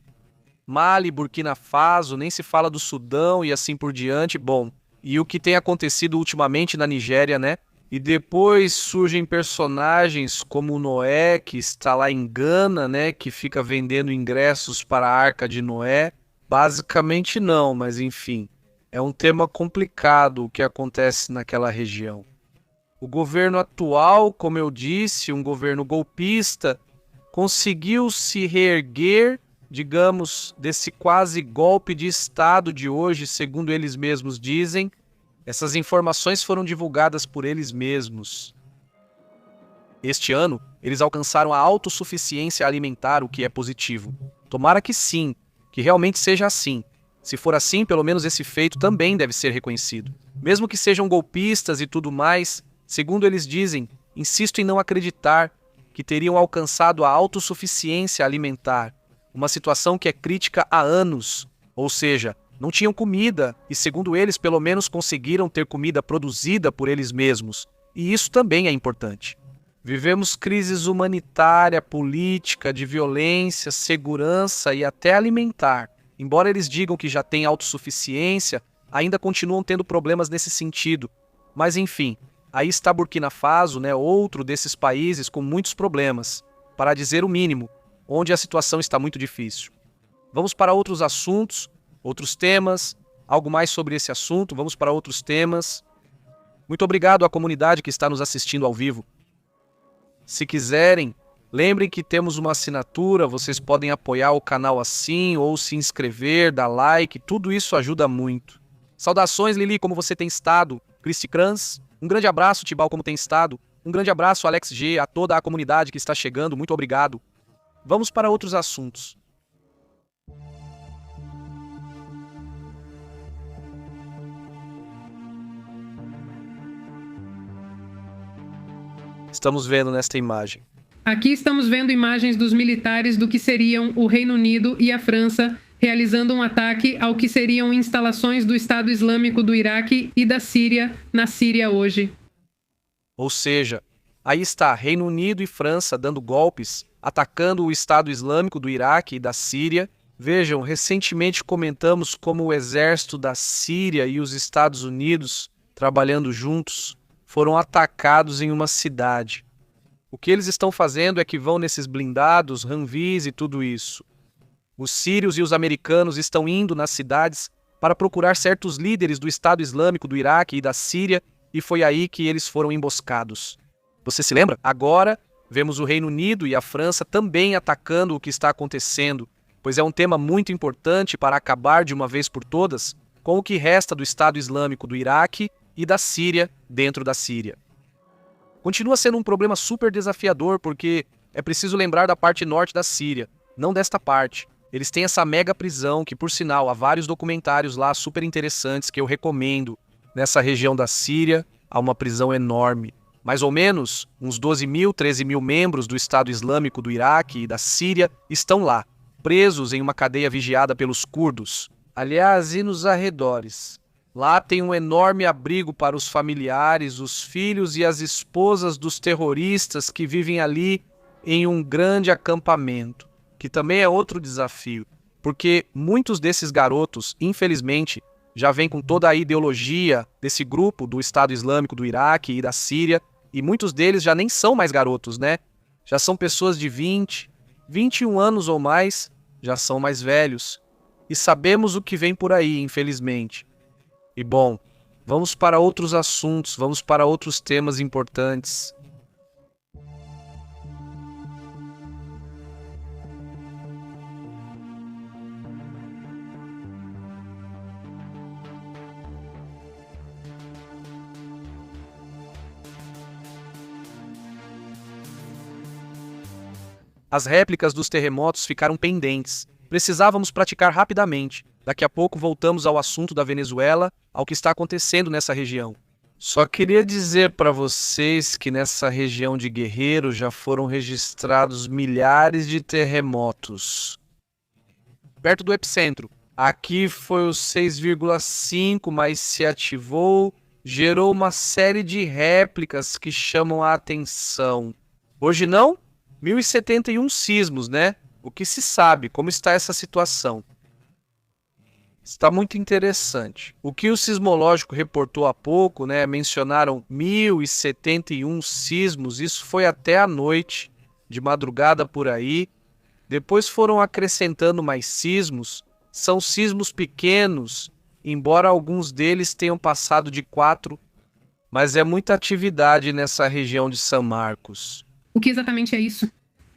Mali, Burkina Faso, nem se fala do Sudão e assim por diante. Bom, e o que tem acontecido ultimamente na Nigéria, né? E depois surgem personagens como o Noé, que está lá em Gana, né? Que fica vendendo ingressos para a Arca de Noé. Basicamente não, mas enfim. É um tema complicado o que acontece naquela região. O governo atual, como eu disse, um governo golpista, conseguiu se reerguer, digamos, desse quase golpe de Estado de hoje, segundo eles mesmos dizem. Essas informações foram divulgadas por eles mesmos. Este ano, eles alcançaram a autossuficiência alimentar, o que é positivo. Tomara que sim, que realmente seja assim. Se for assim, pelo menos esse feito também deve ser reconhecido. Mesmo que sejam golpistas e tudo mais, segundo eles dizem, insisto em não acreditar que teriam alcançado a autossuficiência alimentar, uma situação que é crítica há anos, ou seja, não tinham comida e, segundo eles, pelo menos conseguiram ter comida produzida por eles mesmos, e isso também é importante. Vivemos crises humanitária, política, de violência, segurança e até alimentar. Embora eles digam que já têm autossuficiência, ainda continuam tendo problemas nesse sentido. Mas enfim, aí está Burkina Faso, né, outro desses países com muitos problemas, para dizer o mínimo, onde a situação está muito difícil. Vamos para outros assuntos, outros temas, algo mais sobre esse assunto, vamos para outros temas. Muito obrigado à comunidade que está nos assistindo ao vivo. Se quiserem, lembrem que temos uma assinatura, vocês podem apoiar o canal assim, ou se inscrever, dar like, tudo isso ajuda muito. Saudações, Lili, como você tem estado? Cristi Crans, um grande abraço, Tibal, como tem estado? Um grande abraço, Alex G, a toda a comunidade que está chegando, muito obrigado. Vamos para outros assuntos. Estamos vendo nesta imagem. Aqui estamos vendo imagens dos militares do que seriam o Reino Unido e a França realizando um ataque ao que seriam instalações do Estado Islâmico do Iraque e da Síria, na Síria hoje. Ou seja, aí está Reino Unido e França dando golpes, atacando o Estado Islâmico do Iraque e da Síria. Vejam, recentemente comentamos como o exército da Síria e os Estados Unidos, trabalhando juntos, foram atacados em uma cidade. O que eles estão fazendo é que vão nesses blindados, Humvees e tudo isso. Os sírios e os americanos estão indo nas cidades para procurar certos líderes do Estado Islâmico do Iraque e da Síria, e foi aí que eles foram emboscados. Você se lembra? Agora, vemos o Reino Unido e a França também atacando o que está acontecendo, pois é um tema muito importante para acabar de uma vez por todas com o que resta do Estado Islâmico do Iraque e da Síria dentro da Síria. Continua sendo um problema super desafiador porque é preciso lembrar da parte norte da Síria, não desta parte. Eles têm essa mega prisão que, por sinal, há vários documentários lá super interessantes que eu recomendo. Nessa região da Síria, há uma prisão enorme. Mais ou menos, uns 12 mil, 13 mil membros do Estado Islâmico do Iraque e da Síria estão lá, presos em uma cadeia vigiada pelos curdos. Aliás, e nos arredores. Lá tem um enorme abrigo para os familiares, os filhos e as esposas dos terroristas que vivem ali em um grande acampamento, que também é outro desafio, porque muitos desses garotos, infelizmente, já vêm com toda a ideologia desse grupo do Estado Islâmico do Iraque e da Síria, e muitos deles já nem são mais garotos, né? Já são pessoas de 20, 21 anos ou mais, já são mais velhos. E sabemos o que vem por aí, infelizmente. E bom, vamos para outros assuntos, vamos para outros temas importantes. As réplicas dos terremotos ficaram pendentes. Precisávamos praticar rapidamente. Daqui a pouco voltamos ao assunto da Venezuela, ao que está acontecendo nessa região. Só queria dizer para vocês que nessa região de Guerreiro já foram registrados milhares de terremotos. Perto do epicentro. Aqui foi o 6,5, mas se ativou, gerou uma série de réplicas que chamam a atenção. Hoje não? 1071 sismos, né? O que se sabe? Como está essa situação? Está muito interessante. O que o sismológico reportou há pouco, né? Mencionaram 1071 sismos, isso foi até a noite, de madrugada por aí. Depois foram acrescentando mais sismos. São sismos pequenos, embora alguns deles tenham passado de 4, mas é muita atividade nessa região de São Marcos. O que exatamente é isso?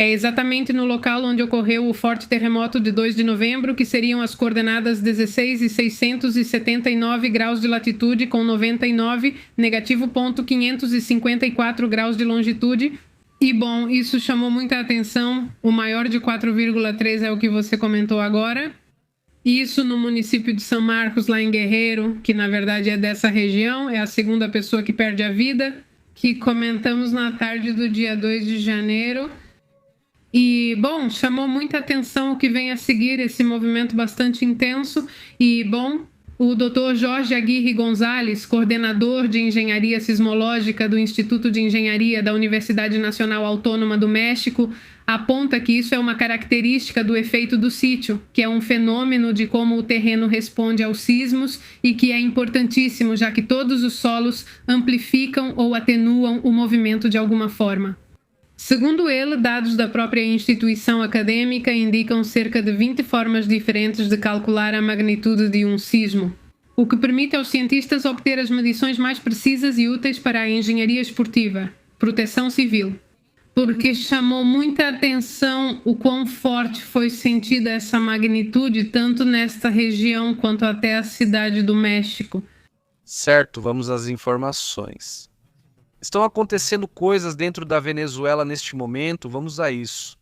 É exatamente no local onde ocorreu o forte terremoto de 2 de novembro, que seriam as coordenadas 16 e 679 graus de latitude com 99, negativo ponto 554 graus de longitude. E bom, isso chamou muita atenção. O maior de 4,3 é o que você comentou agora. Isso no município de São Marcos, lá em Guerreiro, que na verdade é dessa região, é a segunda pessoa que perde a vida, que comentamos na tarde do dia 2 de janeiro. E, bom, chamou muita atenção o que vem a seguir, esse movimento bastante intenso. E, bom, o Dr. Jorge Aguirre Gonzalez, coordenador de Engenharia Sismológica do Instituto de Engenharia da Universidade Nacional Autônoma do México, aponta que isso é uma característica do efeito do sítio, que é um fenômeno de como o terreno responde aos sismos e que é importantíssimo, já que todos os solos amplificam ou atenuam o movimento de alguma forma. Segundo ele, dados da própria instituição acadêmica indicam cerca de 20 formas diferentes de calcular a magnitude de um sismo, o que permite aos cientistas obter as medições mais precisas e úteis para a engenharia esportiva, proteção civil. Porque chamou muita atenção o quão forte foi sentida essa magnitude, tanto nesta região quanto até a cidade do México. Certo, vamos às informações. Estão acontecendo coisas dentro da Venezuela neste momento, vamos a isso.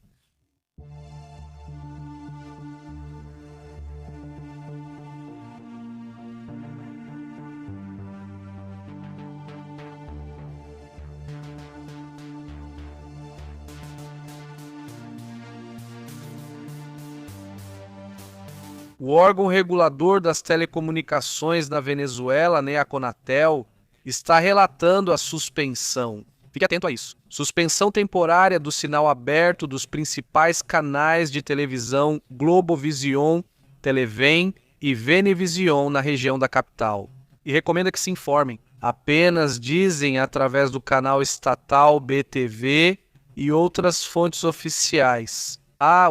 O órgão regulador das telecomunicações na Venezuela, né, a Conatel, está relatando a suspensão. Fique atento a isso. Suspensão temporária do sinal aberto dos principais canais de televisão Globovision, Televen e Venevision na região da capital. E recomenda que se informem. Apenas dizem através do canal estatal BTV e outras fontes oficiais.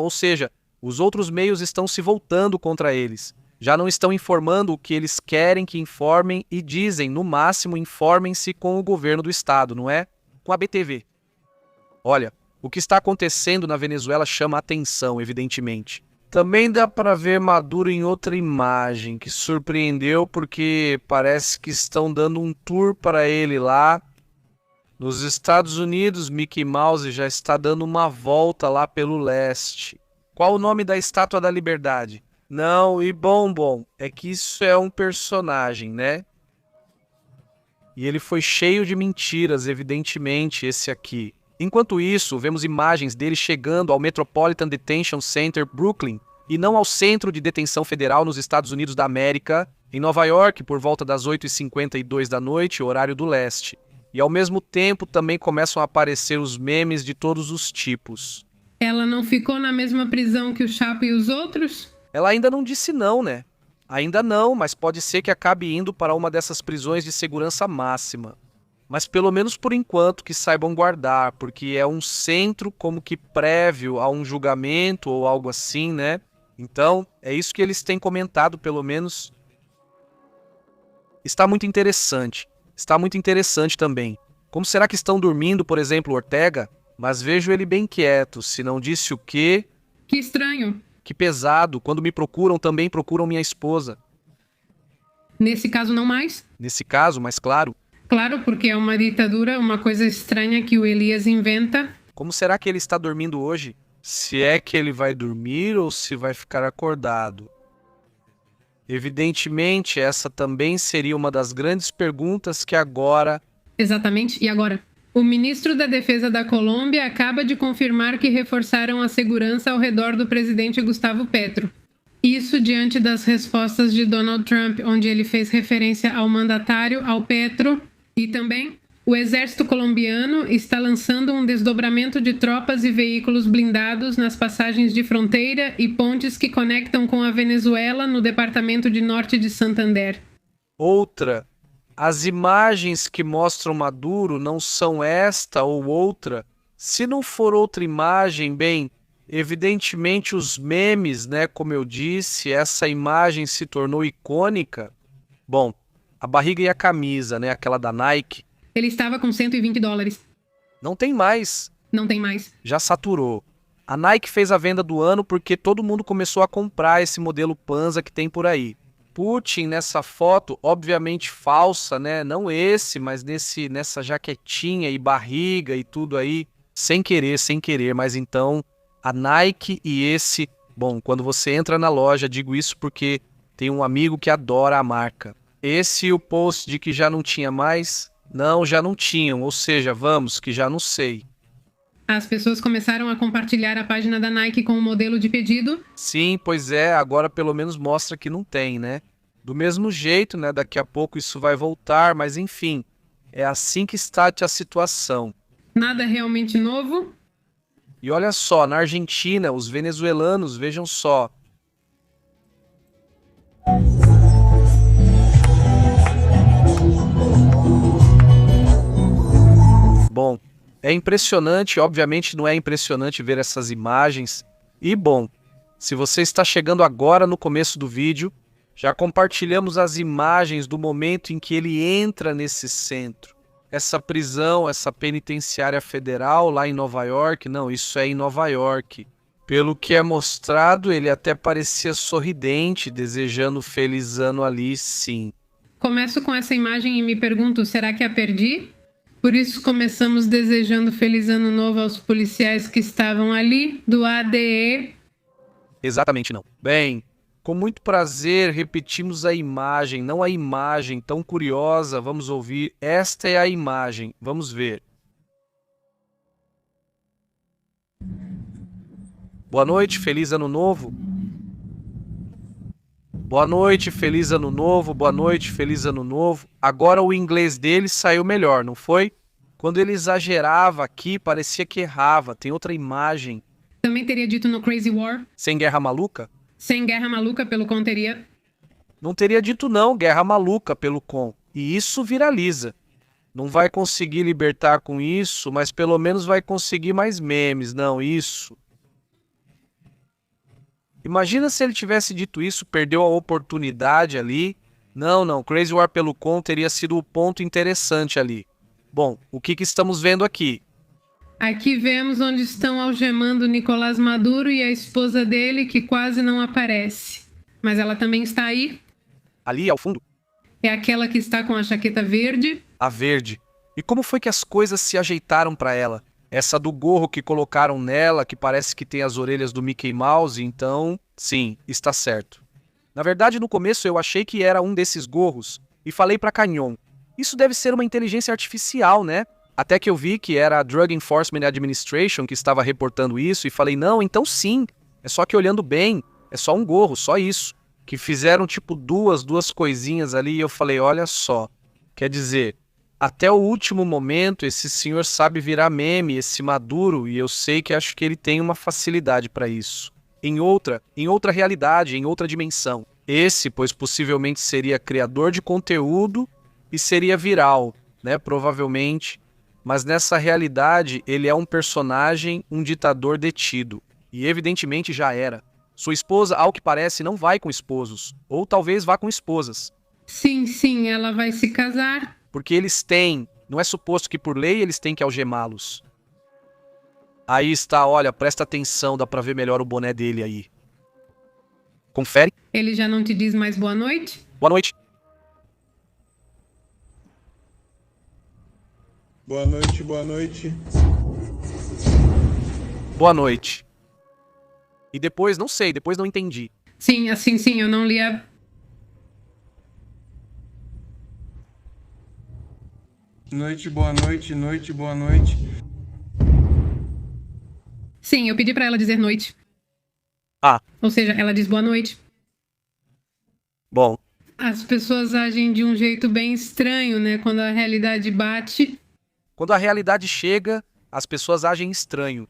Ou seja, os outros meios estão se voltando contra eles. Já não estão informando o que eles querem que informem e dizem, no máximo, informem-se com o governo do estado, não é? Com a BTV. Olha, o que está acontecendo na Venezuela chama a atenção, evidentemente. Também dá para ver Maduro em outra imagem, que surpreendeu porque parece que estão dando um tour para ele lá. Nos Estados Unidos, Mickey Mouse já está dando uma volta lá pelo leste. Qual o nome da Estátua da Liberdade? Não, e bom, é que isso é um personagem, né? E ele foi cheio de mentiras, evidentemente, esse aqui. Enquanto isso, vemos imagens dele chegando ao Metropolitan Detention Center, Brooklyn, e não ao Centro de Detenção Federal nos Estados Unidos da América, em Nova York, por volta das 8h52 da noite, horário do leste. E ao mesmo tempo também começam a aparecer os memes de todos os tipos. Ela não ficou na mesma prisão que o Chapo e os outros? Ela ainda não disse não, né? Ainda não, mas pode ser que acabe indo para uma dessas prisões de segurança máxima. Mas pelo menos por enquanto que saibam guardar, porque é um centro como que prévio a um julgamento ou algo assim, né? Então, é isso que eles têm comentado, pelo menos. Está muito interessante também. Como será que estão dormindo, por exemplo, Ortega? Mas vejo ele bem quieto, se não disse o quê? Que estranho. Que pesado, quando me procuram também procuram minha esposa. Nesse caso não mais? Nesse caso, mas claro. Claro, porque é uma ditadura, uma coisa estranha que o Elias inventa. Como será que ele está dormindo hoje? Se é que ele vai dormir ou se vai ficar acordado? Evidentemente, essa também seria uma das grandes perguntas que agora... Exatamente. E agora? O ministro da Defesa da Colômbia acaba de confirmar que reforçaram a segurança ao redor do presidente Gustavo Petro. Isso diante das respostas de Donald Trump, onde ele fez referência ao mandatário, ao Petro, e também o exército colombiano está lançando um desdobramento de tropas e veículos blindados nas passagens de fronteira e pontes que conectam com a Venezuela no departamento de Norte de Santander. Outra, as imagens que mostram Maduro não são esta ou outra. Se não for outra imagem, bem, evidentemente os memes, né, como eu disse, essa imagem se tornou icônica. Bom, a barriga e a camisa, né, aquela da Nike. Ele estava com $120. Não tem mais. Não tem mais. Já saturou. A Nike fez a venda do ano porque todo mundo começou a comprar esse modelo Panza que tem por aí. Putin nessa foto, obviamente falsa, né? Não esse, mas nessa jaquetinha e barriga e tudo aí. Sem querer, mas então a Nike e esse... Bom, quando você entra na loja, digo isso porque tem um amigo que adora a marca. Esse e o post de que já não tinha mais... Não, já não tinham, ou seja, vamos, que já não sei. As pessoas começaram a compartilhar a página da Nike com o modelo de pedido? Sim, pois é, agora pelo menos mostra que não tem, né? Do mesmo jeito, né, daqui a pouco isso vai voltar, mas enfim, é assim que está a situação. Nada realmente novo? E olha só, na Argentina, os venezuelanos, vejam só. Bom, é impressionante, obviamente não é impressionante ver essas imagens. E bom, se você está chegando agora no começo do vídeo, já compartilhamos as imagens do momento em que ele entra nesse centro. Essa prisão, essa penitenciária federal lá em Nova York, não, isso é em Nova York. Pelo que é mostrado, ele até parecia sorridente, desejando feliz ano ali, sim. Começo com essa imagem e me pergunto, será que a perdi? Por isso começamos desejando feliz ano novo aos policiais que estavam ali, do ADE. Exatamente não. Bem, com muito prazer repetimos a imagem, não a imagem tão curiosa, vamos ouvir. Esta é a imagem, vamos ver. Boa noite, feliz ano novo. Boa noite, feliz ano novo, boa noite, feliz ano novo. Agora o inglês dele saiu melhor, não foi? Quando ele exagerava aqui, parecia que errava. Tem outra imagem. Também teria dito no Crazy War. Sem guerra maluca? Sem guerra maluca, pelo com teria. Não teria dito não, guerra maluca pelo com. E isso viraliza. Não vai conseguir libertar com isso, mas pelo menos vai conseguir mais memes. Não, isso... Imagina se ele tivesse dito isso, perdeu a oportunidade ali. Não, Crazy War pelo com teria sido o ponto interessante ali. Bom, o que estamos vendo aqui? Aqui vemos onde estão algemando Nicolás Maduro e a esposa dele, que quase não aparece. Mas ela também está aí. Ali ao fundo? É aquela que está com a jaqueta verde. A verde. E como foi que as coisas se ajeitaram para ela? Essa do gorro que colocaram nela, que parece que tem as orelhas do Mickey Mouse, então, sim, está certo. Na verdade, no começo eu achei que era um desses gorros e falei para Canyon, isso deve ser uma inteligência artificial, né? Até que eu vi que era a Drug Enforcement Administration que estava reportando isso e falei, não, então sim, é só que olhando bem, é só um gorro, só isso. Que fizeram tipo duas coisinhas ali e eu falei, olha só, quer dizer... Até o último momento, esse senhor sabe virar meme, esse Maduro, e eu sei que acho que ele tem uma facilidade para isso. Em outra realidade, em outra dimensão. Esse, pois possivelmente seria criador de conteúdo e seria viral, né, provavelmente. Mas nessa realidade, ele é um personagem, um ditador detido. E evidentemente já era. Sua esposa, ao que parece, não vai com esposos. Ou talvez vá com esposas. Sim, ela vai se casar. Porque eles têm, não é suposto que por lei eles têm que algemá-los. Aí está, olha, presta atenção, dá pra ver melhor o boné dele aí. Confere. Ele já não te diz mais boa noite? Boa noite. Boa noite, boa noite. Boa noite. E depois, não sei, depois não entendi. Sim, assim sim, eu não li a... Noite, boa noite, noite, boa noite. Sim, eu pedi pra ela dizer noite. Ah, Ou seja, ela diz boa noite. bom. As pessoas agem de um jeito bem estranho, né? Quando a realidade bate. Quando a realidade chega, as pessoas agem estranho.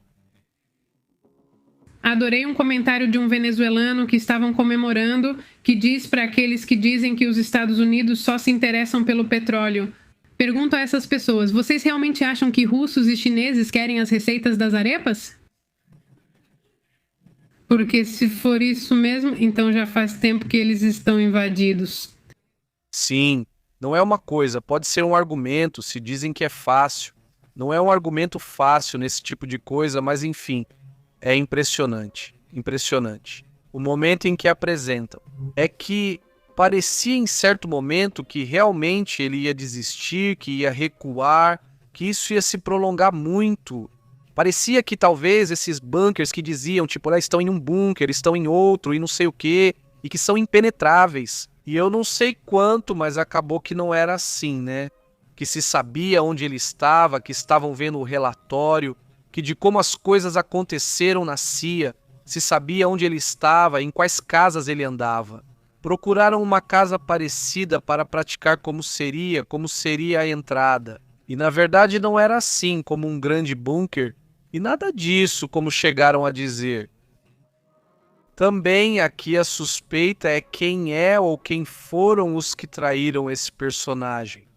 Adorei um comentário de um venezuelano que estavam comemorando, que diz para aqueles que dizem que os Estados Unidos só se interessam pelo petróleo. Pergunto a essas pessoas, vocês realmente acham que russos e chineses querem as receitas das arepas? Porque se for isso mesmo, então já faz tempo que eles estão invadidos. Sim, não é uma coisa, pode ser um argumento, se dizem que é fácil. Não é um argumento fácil nesse tipo de coisa, mas enfim, é impressionante, impressionante. O momento em que apresentam é que parecia em certo momento que realmente ele ia desistir, que ia recuar, que isso ia se prolongar muito. Parecia que talvez esses bunkers que diziam, tipo, estão em um bunker, estão em outro e não sei o quê, e que são impenetráveis. E eu não sei quanto, mas acabou que não era assim, né? Que se sabia onde ele estava, que estavam vendo o relatório, que de como as coisas aconteceram na CIA, se sabia onde ele estava, em quais casas ele andava. Procuraram uma casa parecida para praticar como seria a entrada. E na verdade não era assim, como um grande bunker, e nada disso, como chegaram a dizer. Também aqui a suspeita é quem é ou quem foram os que traíram esse personagem.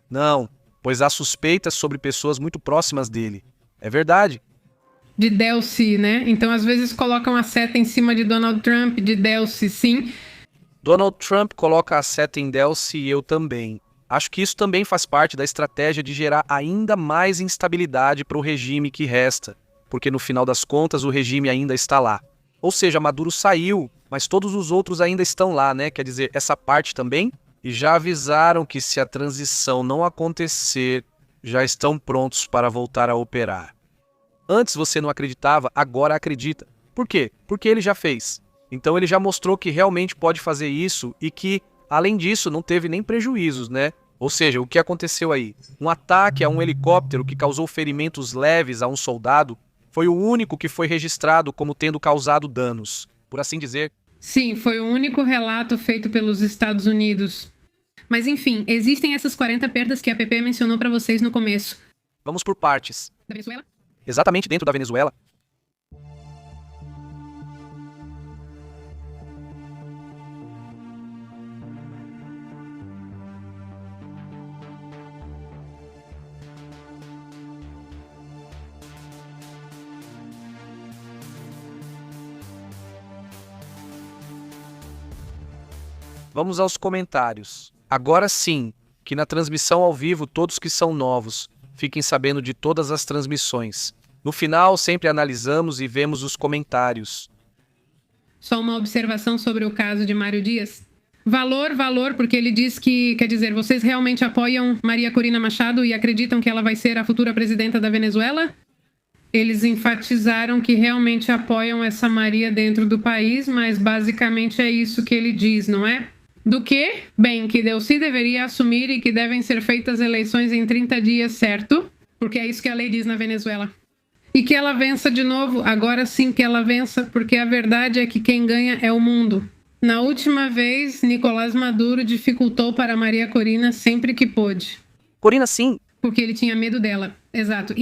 Não, pois há suspeitas sobre pessoas muito próximas dele. É verdade. De Delcy, né? Então às vezes colocam a seta em cima de Donald Trump, de Delcy, sim. Donald Trump coloca a seta em Delcy e eu também. Acho que isso também faz parte da estratégia de gerar ainda mais instabilidade para o regime que resta, porque no final das contas o regime ainda está lá. Ou seja, Maduro saiu, mas todos os outros ainda estão lá, né? Quer dizer, essa parte também. E já avisaram que se a transição não acontecer, já estão prontos para voltar a operar. Antes você não acreditava, agora acredita. Por quê? Porque ele já fez. Então ele já mostrou que realmente pode fazer isso e que, além disso, não teve nem prejuízos, né? Ou seja, o que aconteceu aí? Um ataque a um helicóptero que causou ferimentos leves a um soldado foi o único que foi registrado como tendo causado danos, por assim dizer. Sim, foi o único relato feito pelos Estados Unidos. Mas enfim, existem essas 40 perdas que a PP mencionou para vocês no começo. Vamos por partes. Da Venezuela? Exatamente dentro da Venezuela. Vamos aos comentários. Agora sim, que na transmissão ao vivo todos que são novos fiquem sabendo de todas as transmissões. No final, sempre analisamos e vemos os comentários. Só uma observação sobre o caso de Mário Dias. Valor, porque ele diz que, quer dizer, vocês realmente apoiam Maria Corina Machado e acreditam que ela vai ser a futura presidenta da Venezuela? Eles enfatizaram que realmente apoiam essa Maria dentro do país, mas basicamente é isso que ele diz, não é? Do que? Bem, que Delcy deveria assumir e que devem ser feitas eleições em 30 dias, certo? Porque é isso que a lei diz na Venezuela. E que ela vença de novo, agora sim que ela vença, porque a verdade é que quem ganha é o mundo. Na última vez, Nicolás Maduro dificultou para Maria Corina sempre que pôde. Corina, sim. Porque ele tinha medo dela. Exato.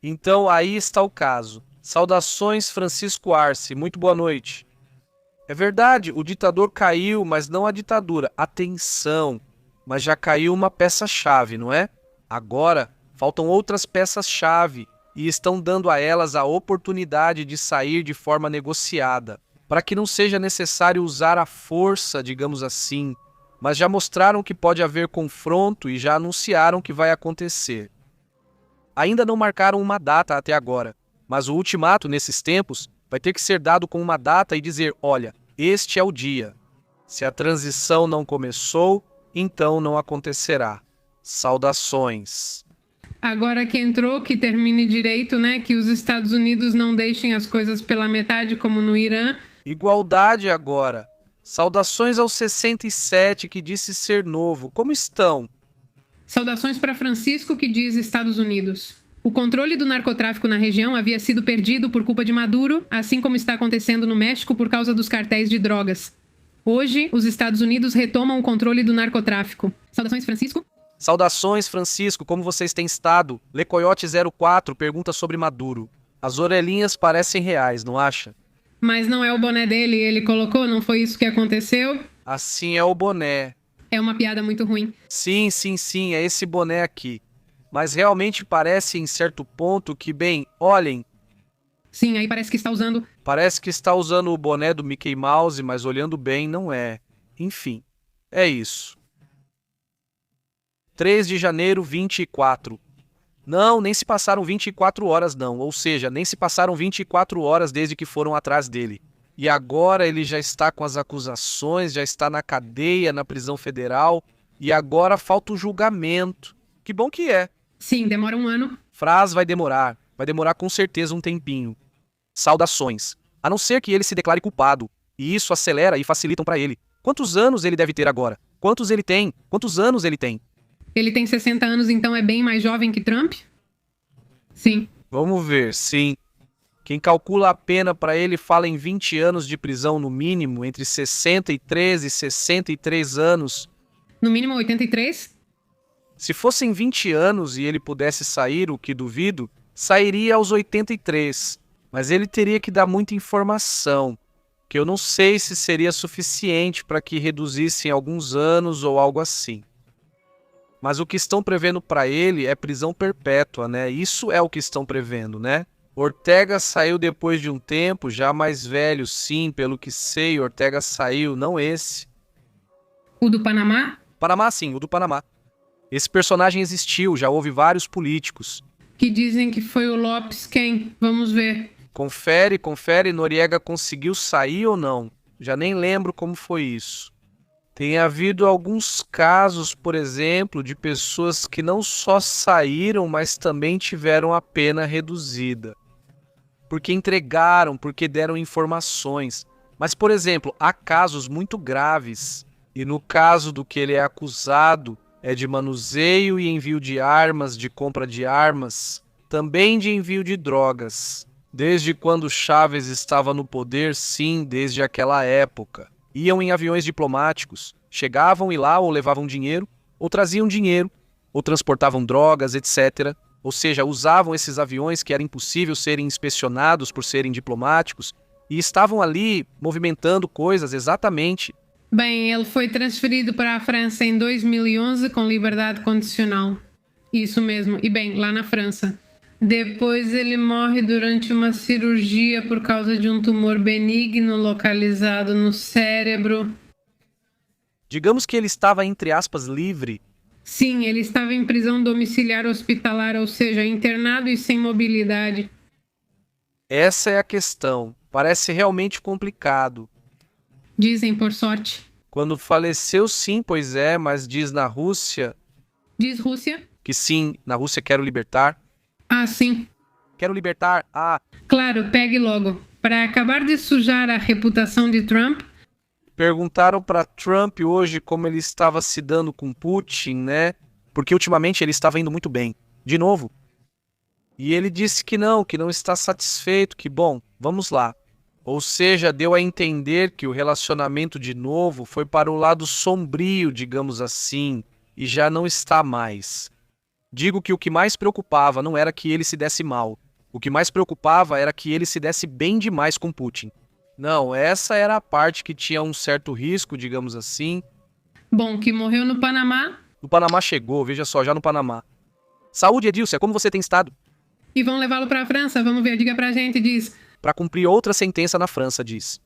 Então aí está o caso. Saudações, Francisco Arce. Muito boa noite. É verdade, o ditador caiu, mas não a ditadura. Atenção, mas já caiu uma peça-chave, não é? Agora, faltam outras peças-chave e estão dando a elas a oportunidade de sair de forma negociada, para que não seja necessário usar a força, digamos assim, mas já mostraram que pode haver confronto e já anunciaram que vai acontecer. Ainda não marcaram uma data até agora, mas o ultimato nesses tempos vai ter que ser dado com uma data e dizer, olha, este é o dia. Se a transição não começou, então não acontecerá. Saudações. Agora que entrou, que termine direito, né? Que os Estados Unidos não deixem as coisas pela metade, como no Irã. Igualdade agora. Saudações ao 67 que disse ser novo. Como estão? Saudações para Francisco, que diz Estados Unidos. O controle do narcotráfico na região havia sido perdido por culpa de Maduro, assim como está acontecendo no México por causa dos cartéis de drogas. Hoje, os Estados Unidos retomam o controle do narcotráfico. Saudações, Francisco. Saudações, Francisco, como vocês têm estado? Lecoyote04 pergunta sobre Maduro. As orelhinhas parecem reais, não acha? Mas não é o boné dele, ele colocou, não foi isso que aconteceu? Assim é o boné. É uma piada muito ruim. Sim, é esse boné aqui. Mas realmente parece em certo ponto que, bem, olhem, Sim, aí parece que está usando... parece que está usando o boné do Mickey Mouse, mas olhando bem não é. Enfim, é isso. 3 de janeiro, 24. Não, nem se passaram 24 horas não, ou seja, nem se passaram 24 horas desde que foram atrás dele. E agora ele já está com as acusações, já está na cadeia, na prisão federal, e agora falta o julgamento. Que bom que é. Sim, demora um ano. Vai demorar com certeza um tempinho. Saudações. A não ser que ele se declare culpado, e isso acelera e facilitam para ele. Quantos anos ele deve ter agora? Quantos ele tem? Quantos anos ele tem? Ele tem 60 anos, então é bem mais jovem que Trump? Sim. Vamos ver, sim. Quem calcula a pena para ele fala em 20 anos de prisão no mínimo, entre 63 e 63 anos. No mínimo 83? Se fossem 20 anos e ele pudesse sair, o que duvido, sairia aos 83. Mas ele teria que dar muita informação, que eu não sei se seria suficiente para que reduzissem alguns anos ou algo assim. Mas o que estão prevendo para ele é prisão perpétua, né? Isso é o que estão prevendo, né? Ortega saiu depois de um tempo, já mais velho, sim, pelo que sei, Ortega saiu, não esse. O do Panamá? Panamá, sim, o do Panamá. Esse personagem existiu, já houve vários políticos. Que dizem que foi o Lopes quem? Vamos ver. Confere, Noriega conseguiu sair ou não? Já nem lembro como foi isso. Tem havido alguns casos, por exemplo, de pessoas que não só saíram, mas também tiveram a pena reduzida. Porque entregaram, porque deram informações. Mas, por exemplo, há casos muito graves. E no caso do que ele é acusado, é de manuseio e envio de armas, de compra de armas, também de envio de drogas. Desde quando Chávez estava no poder, sim, desde aquela época. Iam em aviões diplomáticos, chegavam e lá ou levavam dinheiro, ou traziam dinheiro, ou transportavam drogas, etc. Ou seja, usavam esses aviões que era impossível serem inspecionados por serem diplomáticos, e estavam ali movimentando coisas exatamente. Bem, ele foi transferido para a França em 2011 com liberdade condicional. Isso mesmo, e bem, lá na França. Depois ele morre durante uma cirurgia por causa de um tumor benigno localizado no cérebro. Digamos que ele estava, entre aspas, livre. Sim, ele estava em prisão domiciliar hospitalar, ou seja, internado e sem mobilidade. Essa é a questão. Parece realmente complicado. Dizem, por sorte. Quando faleceu, sim, pois é, mas diz na Rússia... Diz Rússia? Que sim, na Rússia quero libertar. Ah, sim. Quero libertar, Claro, pegue logo. Para acabar de sujar a reputação de Trump... Perguntaram para Trump hoje como ele estava se dando com Putin, né? Porque ultimamente ele estava indo muito bem. De novo. E ele disse que não está satisfeito, que bom, vamos lá. Ou seja, deu a entender que o relacionamento de novo foi para o lado sombrio, digamos assim, e já não está mais. Digo que o que mais preocupava não era que ele se desse mal. O que mais preocupava era que ele se desse bem demais com Putin. Não, essa era a parte que tinha um certo risco, digamos assim. Bom, que morreu no Panamá. No Panamá chegou, veja só, já no Panamá. Saúde, Edilcia, como você tem estado? E vão levá-lo para a França, vamos ver, diga pra gente, diz. Para cumprir outra sentença na França, diz.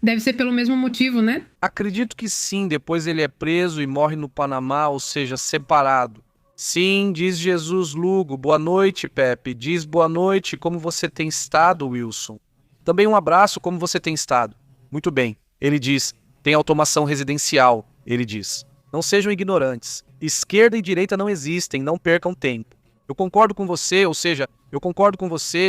Deve ser pelo mesmo motivo, né? Acredito que sim, depois ele é preso e morre no Panamá, ou seja, separado. Sim, diz Jesus Lugo. Boa noite, Pepe. Diz boa noite, como você tem estado, Wilson? Também um abraço, como você tem estado? Muito bem. Ele diz, tem automação residencial, ele diz. Não sejam ignorantes. Esquerda e direita não existem, não percam tempo. Eu concordo com você, ou seja,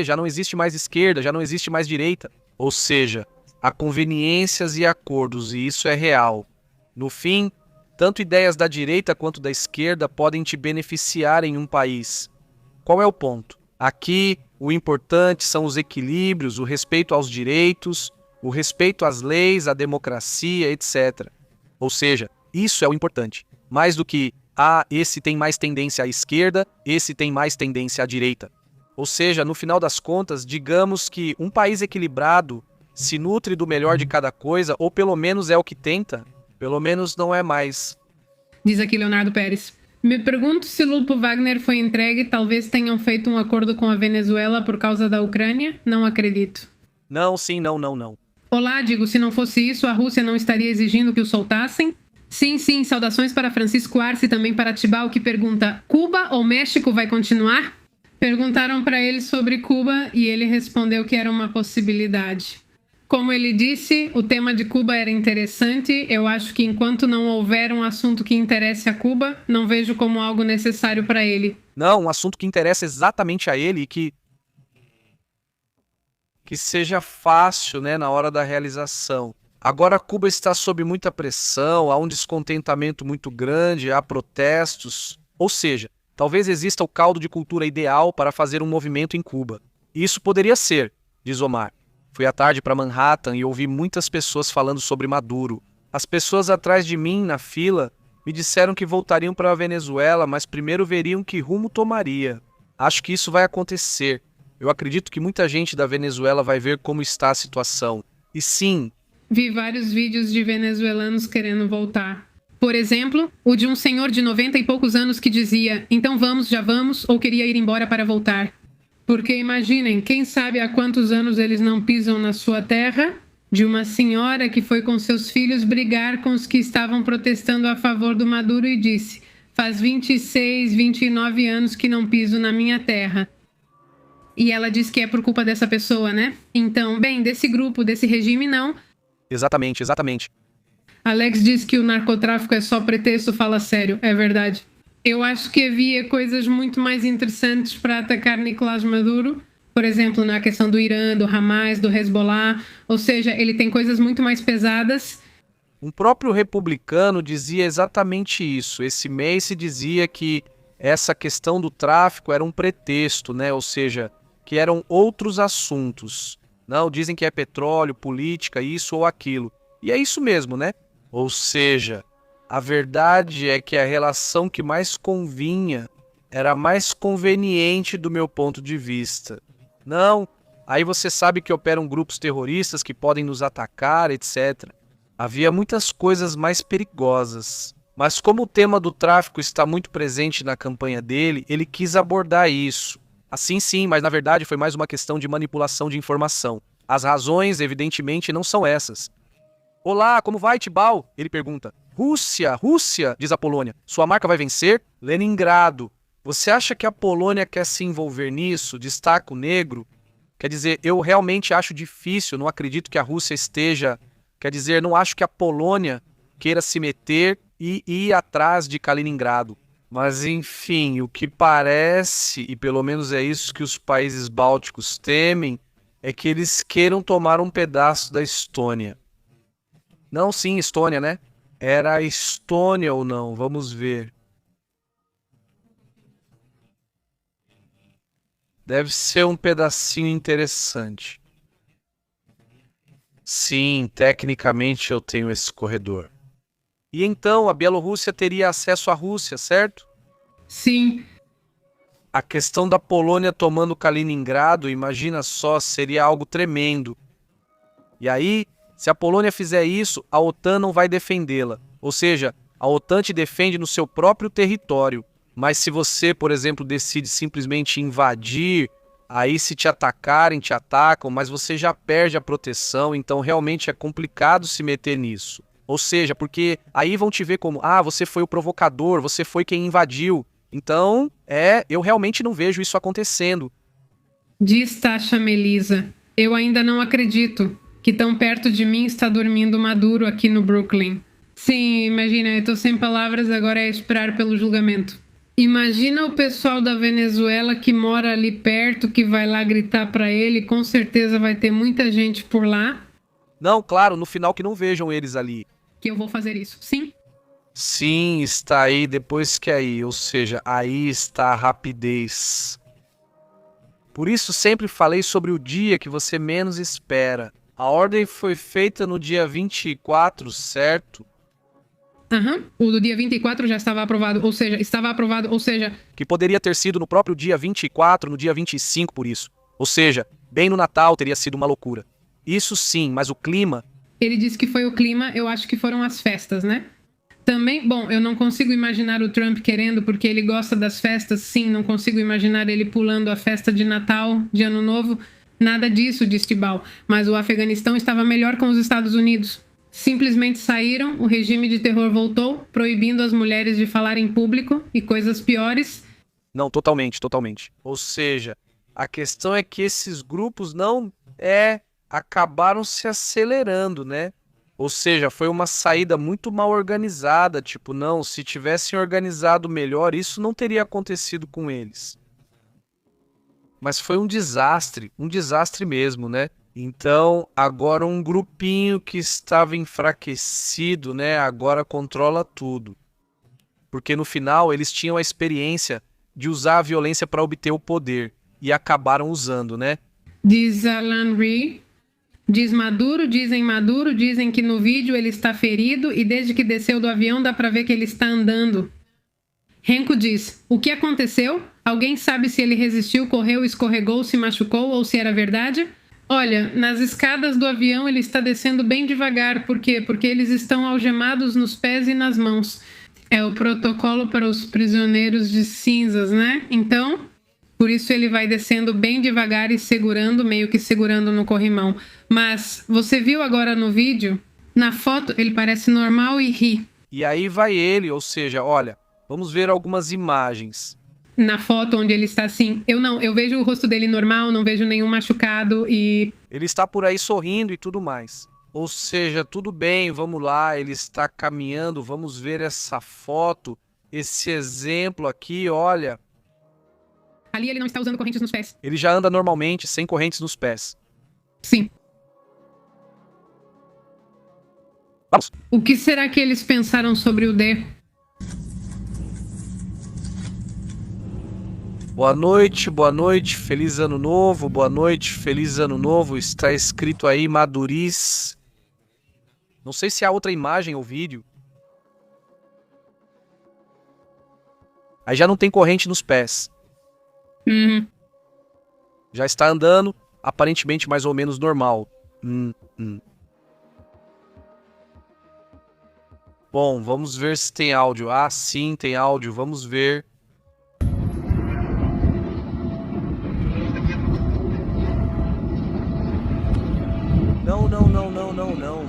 já não existe mais esquerda, já não existe mais direita. Ou seja, há conveniências e acordos, e isso é real. No fim, Tanto ideias da direita quanto da esquerda podem te beneficiar em um país. Qual é o ponto? Aqui, o importante são os equilíbrios, o respeito aos direitos, o respeito às leis, à democracia, etc. Ou seja, isso é o importante. Mais do que, esse tem mais tendência à esquerda, esse tem mais tendência à direita. Ou seja, no final das contas, digamos que um país equilibrado se nutre do melhor de cada coisa, ou pelo menos é o que tenta, pelo menos não é mais. Diz aqui Leonardo Pérez. Me pergunto se Lupo Wagner foi entregue, talvez tenham feito um acordo com a Venezuela por causa da Ucrânia? Não acredito. Não, sim, não. Olá, digo, se não fosse isso, a Rússia não estaria exigindo que o soltassem? Sim, saudações para Francisco Arce e também para Tibau, que pergunta, Cuba ou México vai continuar? Perguntaram para ele sobre Cuba e ele respondeu que era uma possibilidade. Como ele disse, o tema de Cuba era interessante. Eu acho que enquanto não houver um assunto que interesse a Cuba, não vejo como algo necessário para ele. Não, um assunto que interessa exatamente a ele e que seja fácil, né, na hora da realização. Agora Cuba está sob muita pressão, há um descontentamento muito grande, há protestos. Ou seja, talvez exista o caldo de cultura ideal para fazer um movimento em Cuba. Isso poderia ser, diz Omar. Fui à tarde para Manhattan e ouvi muitas pessoas falando sobre Maduro. As pessoas atrás de mim, na fila, me disseram que voltariam para a Venezuela, mas primeiro veriam que rumo tomaria. Acho que isso vai acontecer. Eu acredito que muita gente da Venezuela vai ver como está a situação. E sim... Vi vários vídeos de venezuelanos querendo voltar. Por exemplo, o de um senhor de 90 e poucos anos que dizia, então vamos, já vamos, ou queria ir embora para voltar. Porque imaginem, quem sabe há quantos anos eles não pisam na sua terra? De uma senhora que foi com seus filhos brigar com os que estavam protestando a favor do Maduro e disse, faz 26, 29 anos que não piso na minha terra. E ela diz que é por culpa dessa pessoa, né? Então, bem, desse grupo, desse regime, não. Exatamente. Alex diz que o narcotráfico é só pretexto, fala sério, é verdade. Eu acho que havia coisas muito mais interessantes para atacar Nicolás Maduro, por exemplo, na questão do Irã, do Hamas, do Hezbollah, ou seja, ele tem coisas muito mais pesadas. Um próprio republicano dizia exatamente isso. Esse mês se dizia que essa questão do tráfico era um pretexto, né? Ou seja, que eram outros assuntos. Não, dizem que é petróleo, política, isso ou aquilo. E é isso mesmo, né? Ou seja... A verdade é que a relação que mais convinha era mais conveniente do meu ponto de vista. Não, aí você sabe que operam grupos terroristas que podem nos atacar, etc. Havia muitas coisas mais perigosas. Mas como o tema do tráfico está muito presente na campanha dele, ele quis abordar isso. Assim sim, mas na verdade foi mais uma questão de manipulação de informação. As razões, evidentemente, não são essas. Olá, como vai, Tibau? Ele pergunta. Rússia, diz a Polônia. Sua marca vai vencer? Leningrado. Você acha que a Polônia quer se envolver nisso? Destaca o negro? Quer dizer, eu realmente acho difícil, não acredito que a Rússia esteja... Quer dizer, não acho que a Polônia queira se meter e ir atrás de Kaliningrado. Mas, enfim, o que parece, e pelo menos é isso que os países bálticos temem, é que eles queiram tomar um pedaço da Estônia. Não, sim, Estônia, né? Era a Estônia ou não? Vamos ver. Deve ser um pedacinho interessante. Sim, tecnicamente eu tenho esse corredor. E então a Bielorrússia teria acesso à Rússia, certo? Sim. A questão da Polônia tomando Kaliningrado, imagina só, seria algo tremendo. E aí... Se a Polônia fizer isso, a OTAN não vai defendê-la. Ou seja, a OTAN te defende no seu próprio território. Mas se você, por exemplo, decide simplesmente invadir, aí se te atacarem, te atacam, mas você já perde a proteção, então realmente é complicado se meter nisso. Ou seja, porque aí vão te ver como, você foi o provocador, você foi quem invadiu. Então, eu realmente não vejo isso acontecendo. Diz Tasha Melisa, eu ainda não acredito que tão perto de mim está dormindo Maduro aqui no Brooklyn. Sim, imagina, eu tô sem palavras, agora é esperar pelo julgamento. Imagina o pessoal da Venezuela que mora ali perto, que vai lá gritar pra ele, com certeza vai ter muita gente por lá. Não, claro, no final que não vejam eles ali. Que eu vou fazer isso, sim. Sim, está aí depois que aí, ou seja, aí está a rapidez. Por isso sempre falei sobre o dia que você menos espera. A ordem foi feita no dia 24, certo? Aham. O do dia 24 já estava aprovado, ou seja, estava aprovado, ou seja, Que poderia ter sido no próprio dia 24, no dia 25 por isso. Ou seja, bem no Natal teria sido uma loucura. Isso sim, mas o clima... ele disse que foi o clima, eu acho que foram as festas, né? Também, bom, eu não consigo imaginar o Trump querendo, porque ele gosta das festas, sim, não consigo imaginar ele pulando a festa de Natal, de Ano Novo, nada disso, disse Tibal. Mas o Afeganistão estava melhor com os Estados Unidos. Simplesmente saíram, o regime de terror voltou, proibindo as mulheres de falar em público e coisas piores. Não, totalmente, totalmente. Ou seja, a questão é que esses grupos acabaram se acelerando, né? Ou seja, foi uma saída muito mal organizada, tipo, não, se tivessem organizado melhor, isso não teria acontecido com eles. Mas foi um desastre mesmo, né? Então, agora um grupinho que estava enfraquecido, né, agora controla tudo. Porque no final eles tinham a experiência de usar a violência para obter o poder e acabaram usando, né? Diz Alan Ree. Diz Maduro, dizem que no vídeo ele está ferido e desde que desceu do avião dá para ver que ele está andando. Renko diz: o que aconteceu? Alguém sabe se ele resistiu, correu, escorregou, se machucou ou se era verdade? Olha, nas escadas do avião ele está descendo bem devagar. Por quê? Porque eles estão algemados nos pés e nas mãos. É o protocolo para os prisioneiros de cinzas, né? Então, por isso ele vai descendo bem devagar e segurando, meio que segurando no corrimão. Mas você viu agora no vídeo? Na foto ele parece normal e ri. E aí vai ele, ou seja, olha, vamos ver algumas imagens. Na foto onde ele está assim, eu vejo o rosto dele normal, não vejo nenhum machucado e... Ele está por aí sorrindo e tudo mais. Ou seja, tudo bem, vamos lá, ele está caminhando, vamos ver essa foto, esse exemplo aqui, olha. Ali ele não está usando correntes nos pés. Ele já anda normalmente, sem correntes nos pés. Sim. Vamos. O que será que eles pensaram sobre o D? Boa noite, feliz ano novo, boa noite, feliz ano novo. Está escrito aí Maduriz. Não sei se há outra imagem ou vídeo. Aí já não tem corrente nos pés. Já está andando, aparentemente mais ou menos normal. Bom, vamos ver se tem áudio. Ah, sim, tem áudio. Vamos ver. Não.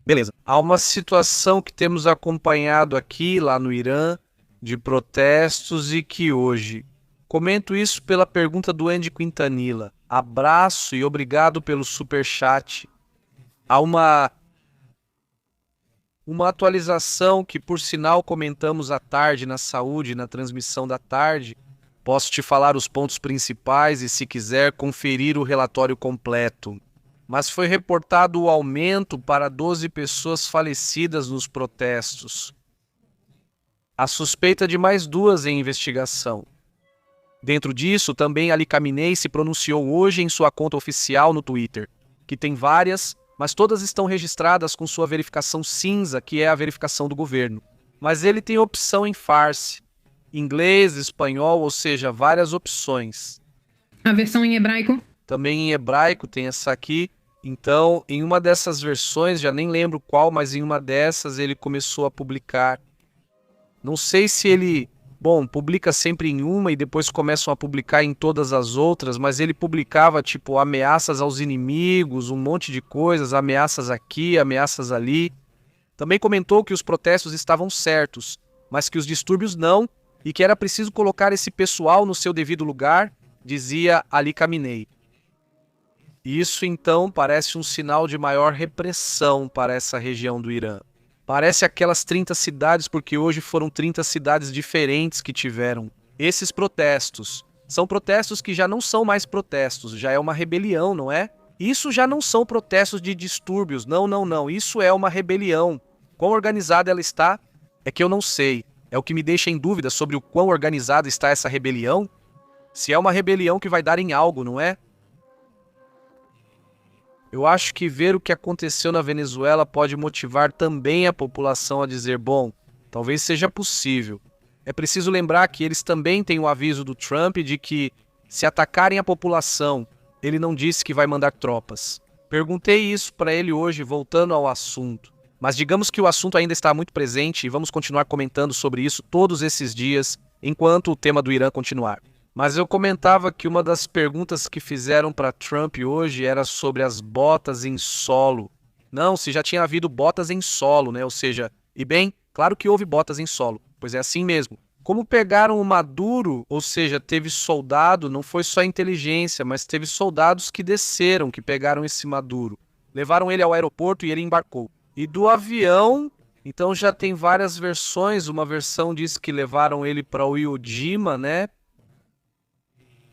Beleza. Há uma situação que temos acompanhado aqui, lá no Irã, de protestos e que hoje... Comento isso pela pergunta do Andy Quintanilla. Abraço e obrigado pelo superchat. Há uma atualização que, por sinal, comentamos à tarde na saúde, na transmissão da tarde. Posso te falar os pontos principais e, se quiser, conferir o relatório completo. Mas foi reportado o aumento para 12 pessoas falecidas nos protestos. A suspeita de mais 2 em investigação. Dentro disso, também Ali Khamenei se pronunciou hoje em sua conta oficial no Twitter, que tem várias, mas todas estão registradas com sua verificação cinza, que é a verificação do governo. Mas ele tem opção em Farsi, inglês, espanhol, ou seja, várias opções. A versão em hebraico? Também em hebraico tem essa aqui. Então, em uma dessas versões, já nem lembro qual, mas em uma dessas ele começou a publicar. Não sei se ele... Bom, publica sempre em uma e depois começam a publicar em todas as outras, mas ele publicava, tipo, ameaças aos inimigos, um monte de coisas, ameaças aqui, ameaças ali. Também comentou que os protestos estavam certos, mas que os distúrbios não, e que era preciso colocar esse pessoal no seu devido lugar, dizia Ali Khamenei. Isso, então, parece um sinal de maior repressão para essa região do Irã. Parece aquelas 30 cidades, porque hoje foram 30 cidades diferentes que tiveram esses protestos. São protestos que já não são mais protestos, já é uma rebelião, não é? Isso já não são protestos de distúrbios, não. Isso é uma rebelião. Quão organizada ela está? É que eu não sei. É o que me deixa em dúvida sobre o quão organizada está essa rebelião. Se é uma rebelião que vai dar em algo, não é? Eu acho que ver o que aconteceu na Venezuela pode motivar também a população a dizer, bom, talvez seja possível. É preciso lembrar que eles também têm o aviso do Trump de que, se atacarem a população, ele não disse que vai mandar tropas. Perguntei isso para ele hoje, voltando ao assunto. Mas digamos que o assunto ainda está muito presente e vamos continuar comentando sobre isso todos esses dias, enquanto o tema do Irã continuar. Mas eu comentava que uma das perguntas que fizeram para Trump hoje era sobre as botas em solo. Não, se já tinha havido botas em solo, né? Ou seja, e bem, claro que houve botas em solo, pois é assim mesmo. Como pegaram o Maduro, ou seja, teve soldado, não foi só inteligência, mas teve soldados que desceram, que pegaram esse Maduro. Levaram ele ao aeroporto e ele embarcou. E do avião, então já tem várias versões. Uma versão diz que levaram ele para o Iwo Jima, né?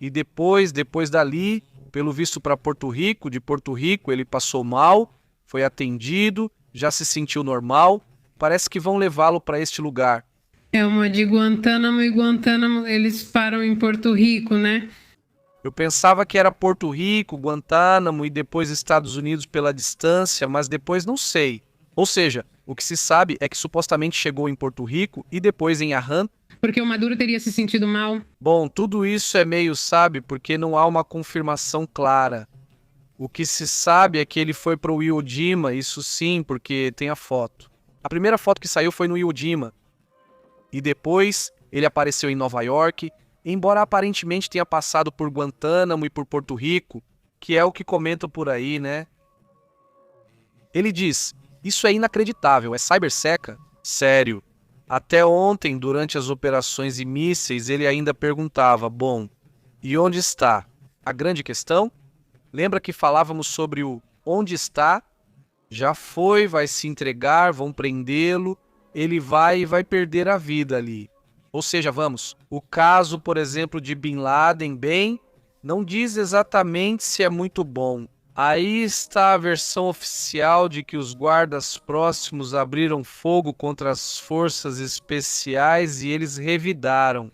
E depois dali, pelo visto para Porto Rico, de Porto Rico ele passou mal, foi atendido, já se sentiu normal. Parece que vão levá-lo para este lugar. É uma de Guantánamo, e Guantánamo eles param em Porto Rico, né? Eu pensava que era Porto Rico, Guantánamo e depois Estados Unidos pela distância, mas depois não sei. Ou seja, o que se sabe é que supostamente chegou em Porto Rico e depois em Arran. Porque o Maduro teria se sentido mal. Bom, tudo isso é meio, sabe, porque não há uma confirmação clara. O que se sabe é que ele foi para o Iwo Jima, isso sim, porque tem a foto. A primeira foto que saiu foi no Iwo Jima. E depois ele apareceu em Nova York, embora aparentemente tenha passado por Guantánamo e por Porto Rico, que é o que comentam por aí, né? Ele diz, isso é inacreditável, é cyberseca? Sério. Até ontem, durante as operações e mísseis, ele ainda perguntava, bom, e onde está? A grande questão? Lembra que falávamos sobre o onde está? Já foi, vai se entregar, vão prendê-lo, ele vai e vai perder a vida ali. Ou seja, vamos, o caso, por exemplo, de Bin Laden, bem, não diz exatamente se é muito bom. Aí está a versão oficial de que os guardas próximos abriram fogo contra as forças especiais e eles revidaram.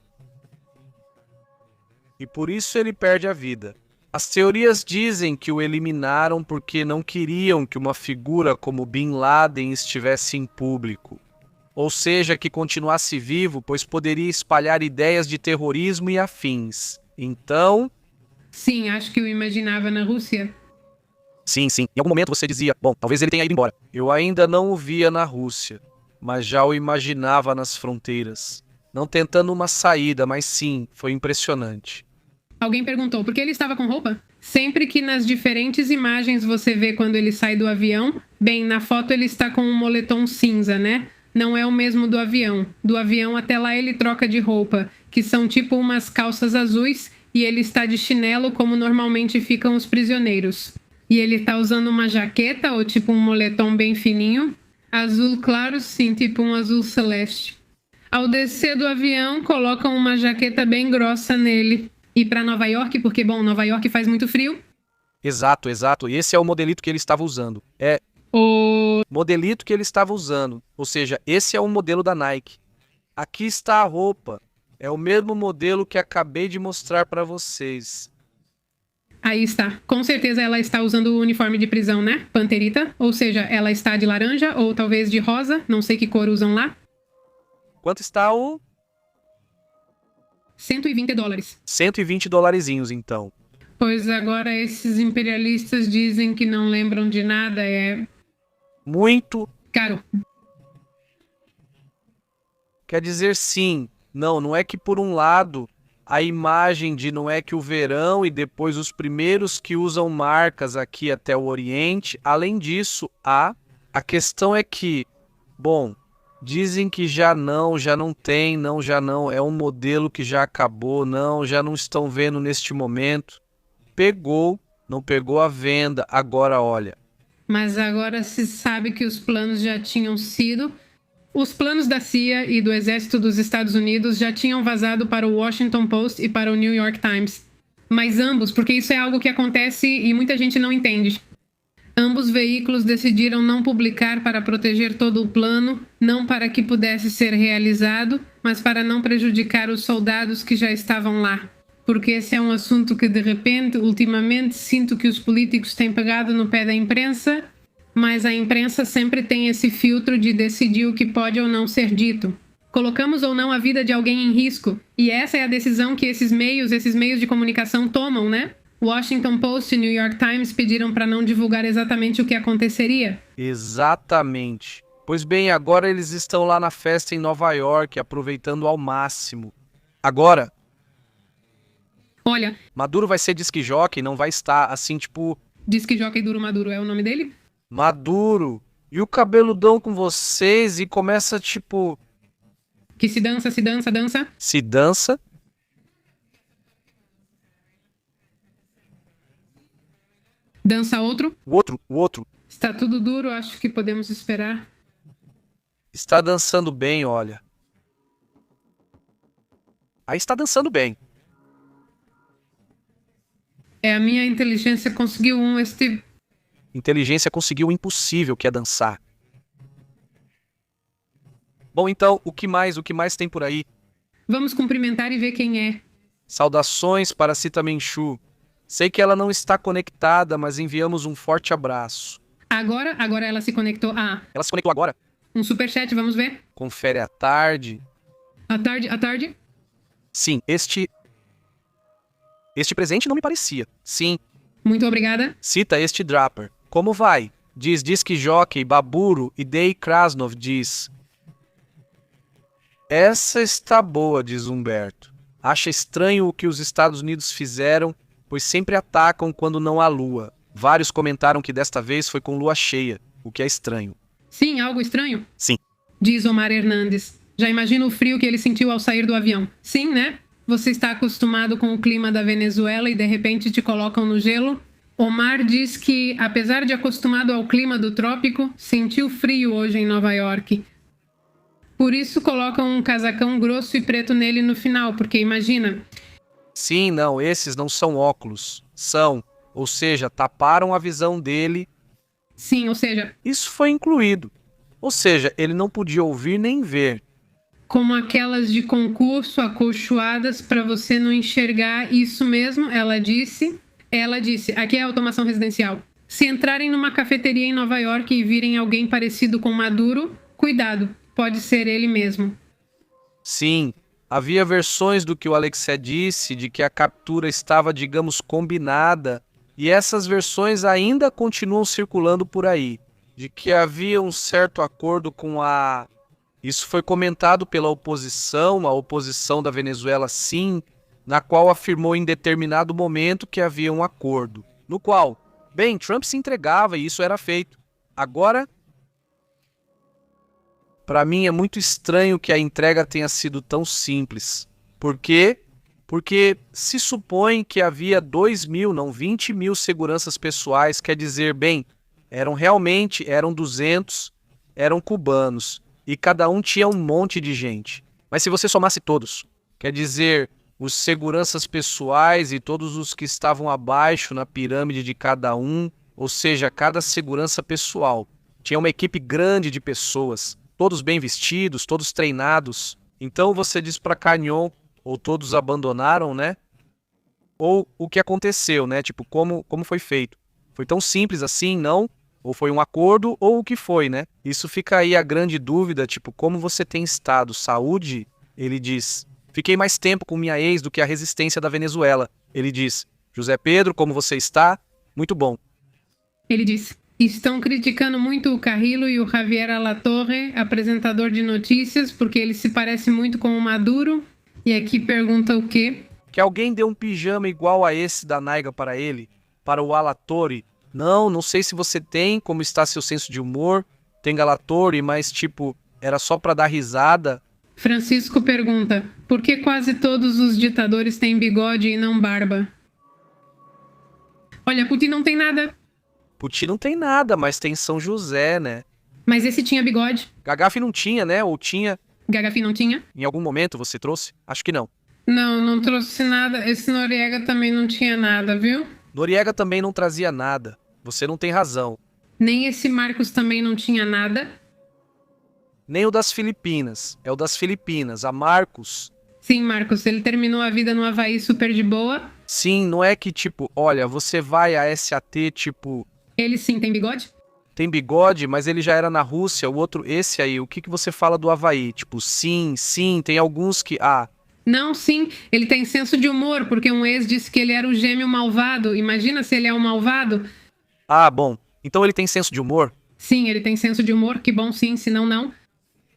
E por isso ele perde a vida. As teorias dizem que o eliminaram porque não queriam que uma figura como Bin Laden estivesse em público. Ou seja, que continuasse vivo, pois poderia espalhar ideias de terrorismo e afins. Então... Sim, acho que eu imaginava na Rússia. Sim. Em algum momento você dizia, bom, talvez ele tenha ido embora. Eu ainda não o via na Rússia, mas já o imaginava nas fronteiras. Não tentando uma saída, mas sim, foi impressionante. Alguém perguntou por que ele estava com roupa? Sempre que nas diferentes imagens você vê quando ele sai do avião, bem, na foto ele está com um moletom cinza, né? Não é o mesmo do avião. Do avião até lá ele troca de roupa, que são tipo umas calças azuis, e ele está de chinelo como normalmente ficam os prisioneiros. E ele tá usando uma jaqueta ou tipo um moletom bem fininho. Azul claro, sim, tipo um azul celeste. Ao descer do avião, colocam uma jaqueta bem grossa nele. E para Nova York, porque, bom, Nova York faz muito frio. Exato. E esse é o modelito que ele estava usando. É O modelito que ele estava usando. Ou seja, esse é o modelo da Nike. Aqui está a roupa. É o mesmo modelo que acabei de mostrar para vocês. Aí está. Com certeza ela está usando o uniforme de prisão, né? Panterita. Ou seja, ela está de laranja ou talvez de rosa. Não sei que cor usam lá. Quanto está o... $120. 120 dolarezinhos, então. Pois agora esses imperialistas dizem que não lembram de nada. É Muito. caro. Quer dizer sim. Não é que por um lado... A imagem de não é que o verão e depois os primeiros que usam marcas aqui até o Oriente. Além disso, a questão é que, bom, dizem que já não tem, é um modelo que já acabou, já não estão vendo neste momento. Pegou, não pegou a venda, agora olha. Mas agora se sabe que os planos já tinham sido... Os planos da CIA e do Exército dos Estados Unidos já tinham vazado para o Washington Post e para o New York Times. Mas ambos, porque isso é algo que acontece e muita gente não entende. Ambos veículos decidiram não publicar para proteger todo o plano, não para que pudesse ser realizado, mas para não prejudicar os soldados que já estavam lá. Porque esse é um assunto que, de repente, ultimamente, sinto que os políticos têm pegado no pé da imprensa, mas a imprensa sempre tem esse filtro de decidir o que pode ou não ser dito. Colocamos ou não a vida de alguém em risco, e essa é a decisão que esses meios de comunicação tomam, né? Washington Post e New York Times pediram para não divulgar exatamente o que aconteceria. Exatamente. Pois bem, agora eles estão lá na festa em Nova York, aproveitando ao máximo. Agora, Olha, Maduro vai ser disc jockey, não vai estar assim, tipo, diz que Jockey Duro Maduro é o nome dele? Maduro. E o cabeludão com vocês e começa, tipo, Que se dança, dança. se dança. Dança outro. O outro Está tudo duro, acho que podemos esperar. está dançando bem, olha. Aí está dançando bem. É, a minha inteligência conseguiu Inteligência conseguiu o impossível, que é dançar. Bom, então, o que mais tem por aí? Vamos cumprimentar e ver quem é. Saudações para Cita Menchu. Sei que ela não está conectada, mas enviamos um forte abraço. Agora ela se conectou. Ah, Ela se conectou agora? um superchat, vamos ver. Confere à tarde. À tarde. Sim, este presente não me parecia. Sim, Muito obrigada. cita este Draper. Como vai? Diz Disc Jockey, Baburo e Dei Krasnov diz. Essa está boa, diz Humberto. Acha estranho o que os Estados Unidos fizeram, pois sempre atacam quando não há lua. Vários comentaram que desta vez foi com lua cheia, o que é estranho. Sim, algo estranho? Sim. Diz Omar Hernandes. Já imagina o frio que ele sentiu ao sair do avião. Sim, né? Você está acostumado com o clima da Venezuela e de repente te colocam no gelo? Omar diz que, apesar de acostumado ao clima do trópico, sentiu frio hoje em Nova York. Por isso colocam um casacão grosso e preto nele no final, porque imagina... Sim, não, esses não são óculos. São, ou seja, taparam a visão dele. Sim, ou seja, Isso foi incluído. Ou seja, ele não podia ouvir nem ver. como aquelas de concurso acolchoadas para você não enxergar. Isso mesmo, ela disse. Aqui é a automação residencial. Se entrarem numa cafeteria em Nova York e virem alguém parecido com Maduro, cuidado, pode ser ele mesmo. Sim, havia versões do que o Alexei disse, de que a captura estava, digamos, combinada, e essas versões ainda continuam circulando por aí, de que havia um certo acordo com a... Isso foi comentado pela oposição, a oposição da Venezuela, sim, na qual afirmou em determinado momento que havia um acordo, no qual, bem, Trump se entregava e isso era feito. Agora, para mim é muito estranho que a entrega tenha sido tão simples. Por quê? Porque se supõe que havia 2.000, não 20.000 seguranças pessoais, quer dizer, bem, eram 200, eram cubanos, e cada um tinha um monte de gente. Mas se você somasse todos, quer dizer, os seguranças pessoais e todos os que estavam abaixo na pirâmide de cada um, ou seja, cada segurança pessoal, tinha uma equipe grande de pessoas, todos bem vestidos, todos treinados. Então você diz para Canyon, ou todos abandonaram, né? Ou o que aconteceu, né? Tipo, como foi feito? Foi tão simples assim, não? Ou foi um acordo, ou o que foi, né? Isso fica aí a grande dúvida, tipo, como você tem estado? Saúde? Ele diz, fiquei mais tempo com minha ex do que a resistência da Venezuela. Ele diz, José Pedro, como você está? Muito bom. Ele disse: estão criticando muito o Carrillo e o Javier Alatorre, apresentador de notícias, porque ele se parece muito com o Maduro. E aqui pergunta o quê? Que alguém dê um pijama igual a esse da Naiga para ele, para o Alatorre. Não sei se você tem, como está seu senso de humor. Tem Alatorre, mas tipo, era só para dar risada. Francisco pergunta: por que quase todos os ditadores têm bigode e não barba? Olha, Putin não tem nada. Putin não tem nada, mas tem São José, né? Mas esse tinha bigode. Gagafi não tinha, né? Ou tinha? Gagafi não tinha? Em algum momento você trouxe? Acho que não. Não, não trouxe nada. Esse Noriega também não tinha nada, viu? Noriega também não trazia nada. Você não tem razão. Nem esse Marcos também não tinha nada. Nem o das Filipinas. É o das Filipinas. A Marcos. Sim, Marcos, ele terminou a vida no Havaí super de boa. Sim, não é que tipo, olha, você vai a SAT, tipo, Ele sim tem bigode? tem bigode, mas ele já era na Rússia, o outro, esse aí, o que que você fala do Havaí? Tipo, sim, tem alguns que, Não, sim, ele tem senso de humor, porque um ex disse que ele era o gêmeo malvado. Imagina se ele é o malvado. bom, então ele tem senso de humor? Sim, ele tem senso de humor, que bom sim, senão não.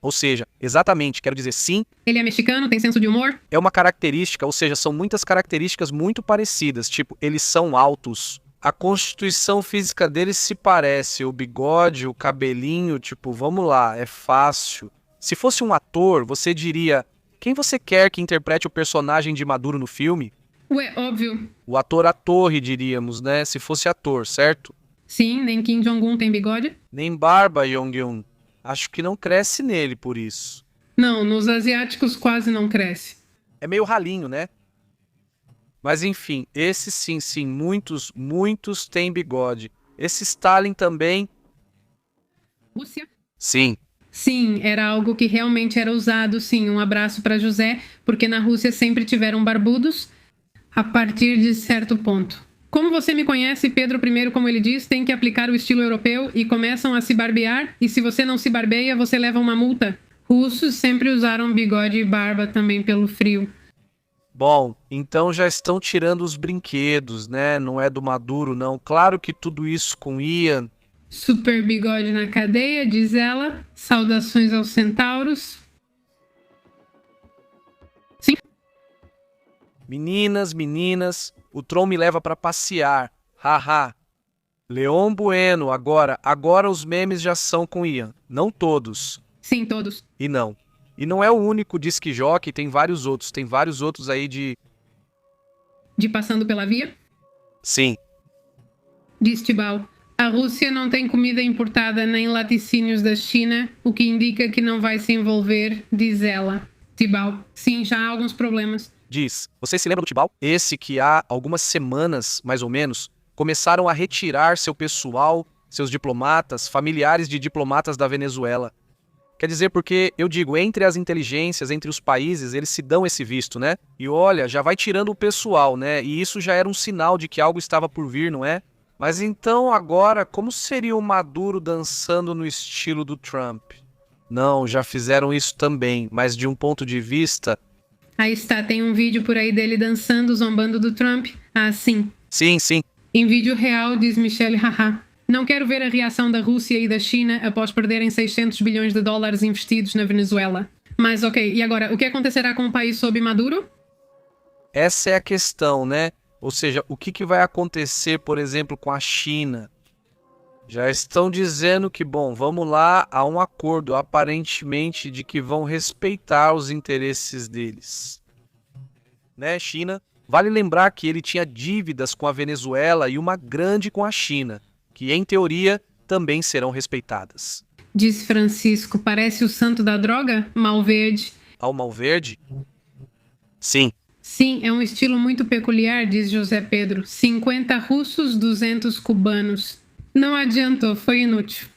Ou seja, exatamente, quero dizer, sim, Ele é mexicano, tem senso de humor? é uma característica, ou seja, são muitas características muito parecidas, tipo, eles são altos. A constituição física deles se parece, o bigode, o cabelinho, tipo, vamos lá, é fácil. Se fosse um ator, você diria, quem você quer que interprete o personagem de Maduro no filme? Ué, óbvio. O ator à torre, diríamos, né? Se fosse ator, certo? Sim, nem Kim Jong-un tem bigode? Nem barba, Yong-yun. Acho que não cresce nele por isso. Não, nos asiáticos quase não cresce. É meio ralinho, né? Mas enfim, esse sim, muitos têm bigode. Esse Stalin também, Rússia? sim. Sim, era algo que realmente era usado, sim. Um abraço para José, porque na Rússia sempre tiveram barbudos a partir de certo ponto. Como você me conhece, Pedro I, como ele diz, tem que aplicar o estilo europeu e começam a se barbear, e se você não se barbeia, você leva uma multa. Russos sempre usaram bigode e barba também pelo frio. Bom, então já estão tirando os brinquedos, né? Não é do Maduro, não. Claro que tudo isso com Ian. Super bigode na cadeia, diz ela. Saudações aos centauros. Sim. Meninas, o Tron me leva pra passear. Haha. Leon Bueno, agora os memes já são com Ian. Não todos. Sim, todos. E não é o único disque jockey, tem vários outros aí de... De passando pela via? Sim. Diz Tibau. A Rússia não tem comida importada nem laticínios da China, o que indica que não vai se envolver, diz ela. Tibau. Sim, já há alguns problemas. Diz, você se lembra do Tibau? Esse que há algumas semanas, mais ou menos, começaram a retirar seu pessoal, seus diplomatas, familiares de diplomatas da Venezuela. Quer dizer, porque, eu digo, entre as inteligências, entre os países, eles se dão esse visto, né? E olha, já vai tirando o pessoal, né? E isso já era um sinal de que algo estava por vir, não é? Mas então, agora, como seria o Maduro dançando no estilo do Trump? Não, já fizeram isso também, mas de um ponto de vista... Aí está, tem um vídeo por aí dele dançando, zombando do Trump. Ah, sim. Sim. Em vídeo real, diz Michelle, haha. Não quero ver a reação da Rússia e da China após perderem 600 bilhões de dólares investidos na Venezuela. Mas ok, e agora, o que acontecerá com o país sob Maduro? Essa é a questão, né? Ou seja, o que vai acontecer, por exemplo, com a China? Já estão dizendo que, bom, vamos lá, há um acordo, aparentemente, de que vão respeitar os interesses deles. Né, China? Vale lembrar que ele tinha dívidas com a Venezuela e uma grande com a China, que, em teoria, também serão respeitadas. Diz Francisco, parece o santo da droga? Malverde. Ao Malverde? Sim. Sim, é um estilo muito peculiar, diz José Pedro. 50 russos, 200 cubanos. Não adiantou, foi inútil.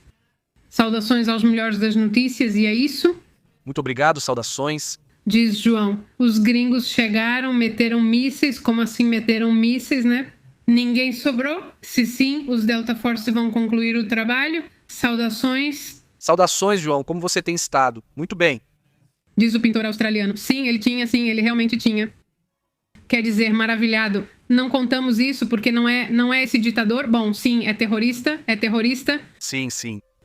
Saudações aos melhores das notícias, e é isso? Muito obrigado, saudações. Diz João. Os gringos chegaram, meteram mísseis. Como assim meteram mísseis, né? Ninguém sobrou? Se sim, os Delta Force vão concluir o trabalho. Saudações. Saudações, João. Como você tem estado? Muito bem. Diz o pintor australiano. Sim, ele realmente tinha. Quer dizer, maravilhado. Não contamos isso porque não é esse ditador? Bom, sim, é terrorista. Sim.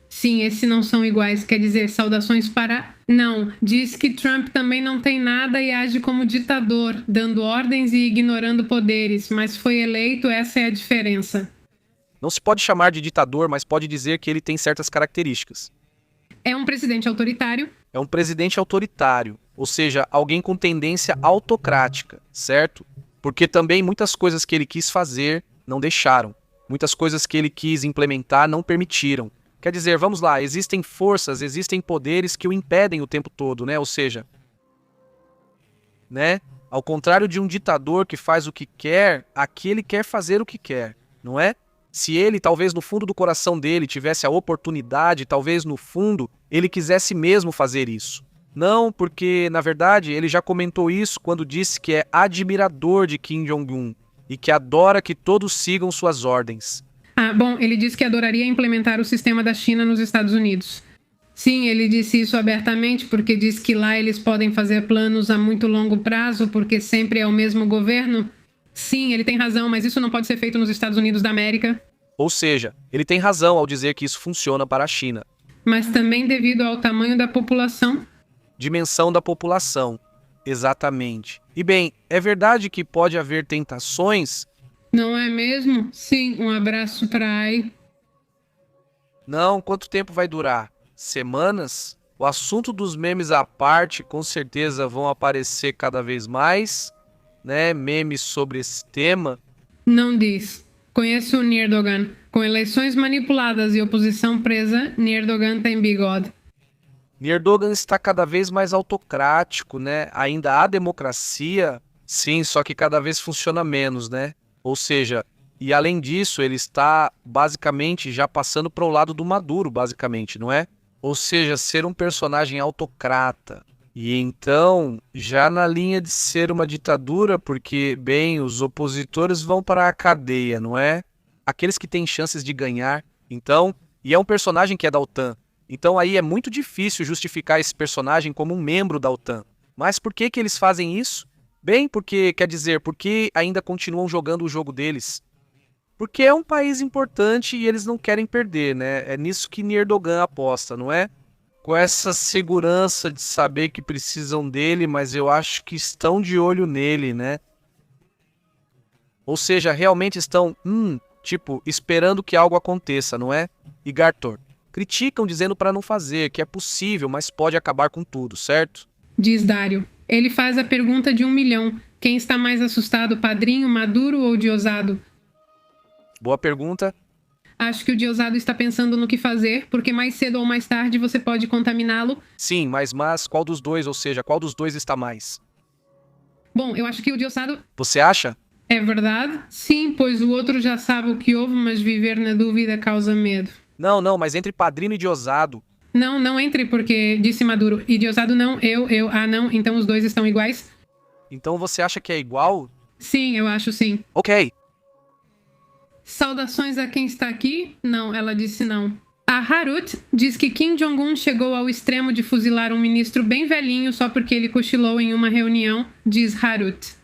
Sim, esses não são iguais. Quer dizer, saudações para... Não, diz que Trump também não tem nada e age como ditador, dando ordens e ignorando poderes, mas foi eleito, essa é a diferença. Não se pode chamar de ditador, mas pode dizer que ele tem certas características. É um presidente autoritário. É um presidente autoritário, ou seja, alguém com tendência autocrática, certo? Porque também muitas coisas que ele quis fazer não deixaram. Muitas coisas que ele quis implementar não permitiram. Quer dizer, vamos lá, existem forças, existem poderes que o impedem o tempo todo, né? Ou seja, né? Ao contrário de um ditador que faz o que quer, aqui ele quer fazer o que quer, não é? Se ele, talvez no fundo do coração dele, tivesse a oportunidade, talvez no fundo, ele quisesse mesmo fazer isso. Não, porque, na verdade, ele já comentou isso quando disse que é admirador de Kim Jong-un e que adora que todos sigam suas ordens. Bom, ele disse que adoraria implementar o sistema da China nos Estados Unidos. Sim, ele disse isso abertamente porque diz que lá eles podem fazer planos a muito longo prazo porque sempre é o mesmo governo. Sim, ele tem razão, mas isso não pode ser feito nos Estados Unidos da América. Ou seja, ele tem razão ao dizer que isso funciona para a China. Mas também devido ao tamanho da população. Dimensão da população, exatamente. E bem, é verdade que pode haver tentações? Não é mesmo? Sim, um abraço para Ai. Não, quanto tempo vai durar? Semanas? O assunto dos memes à parte, com certeza vão aparecer cada vez mais, né? Memes sobre esse tema. Não diz. Conheço o Erdogan. Com eleições manipuladas e oposição presa, Erdogan tem bigode. Erdogan está cada vez mais autocrático, né? Ainda há democracia, sim, só que cada vez funciona menos, né? Ou seja, e além disso, ele está basicamente já passando para o lado do Maduro, basicamente, não é? Ou seja, ser um personagem autocrata. E então, já na linha de ser uma ditadura, porque, bem, os opositores vão para a cadeia, não é? Aqueles que têm chances de ganhar. Então, e é um personagem que é da OTAN. Então aí é muito difícil justificar esse personagem como um membro da OTAN. Mas por que eles fazem isso? Bem, porque, quer dizer, porque ainda continuam jogando o jogo deles. Porque é um país importante e eles não querem perder, né? É nisso que Erdogan aposta, não é? Com essa segurança de saber que precisam dele, mas eu acho que estão de olho nele, né? Ou seja, realmente estão, esperando que algo aconteça, não é? E Gartor, criticam dizendo para não fazer, que é possível, mas pode acabar com tudo, certo? Diz Dário. Ele faz a pergunta de 1 milhão. Quem está mais assustado, Padrinho, Maduro ou Diosdado? Boa pergunta. Acho que o Diosdado está pensando no que fazer, porque mais cedo ou mais tarde você pode contaminá-lo. Sim, mas qual dos dois, ou seja, qual dos dois está mais? Bom, eu acho que o Diosdado... Você acha? É verdade? Sim, pois o outro já sabe o que houve, mas viver na dúvida causa medo. Não, mas entre Padrinho e Diosdado. Não entre, porque disse Maduro. E Diosdado não, não, então os dois estão iguais? Então você acha que é igual? Sim, eu acho sim. Ok. Saudações a quem está aqui? Não, ela disse não. A Harut diz que Kim Jong-un chegou ao extremo de fuzilar um ministro bem velhinho só porque ele cochilou em uma reunião, diz Harut.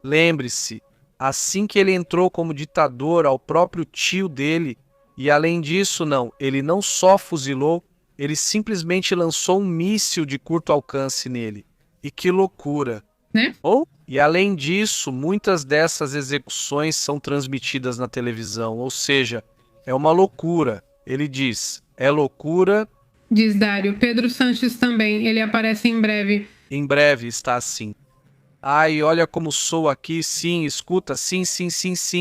Lembre-se, assim que ele entrou como ditador ao próprio tio dele, e além disso, ele não só fuzilou, ele simplesmente lançou um míssil de curto alcance nele. E que loucura! Né? E além disso, muitas dessas execuções são transmitidas na televisão, ou seja, é uma loucura. Ele diz, é loucura. Diz Dário. Pedro Sanches também, ele aparece em breve. Em breve está assim. Ai, olha como sou aqui, sim, escuta, sim,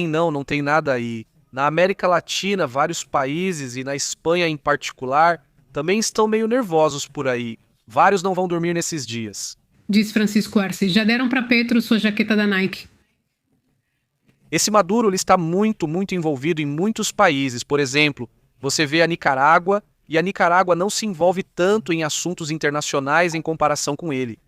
não tem nada aí. Na América Latina, vários países e na Espanha em particular, também estão meio nervosos por aí. Vários não vão dormir nesses dias. Diz Francisco Arce. Já deram para Petro sua jaqueta da Nike. Esse Maduro ele está muito envolvido em muitos países. Por exemplo, você vê a Nicarágua, e a Nicarágua não se envolve tanto em assuntos internacionais em comparação com ele.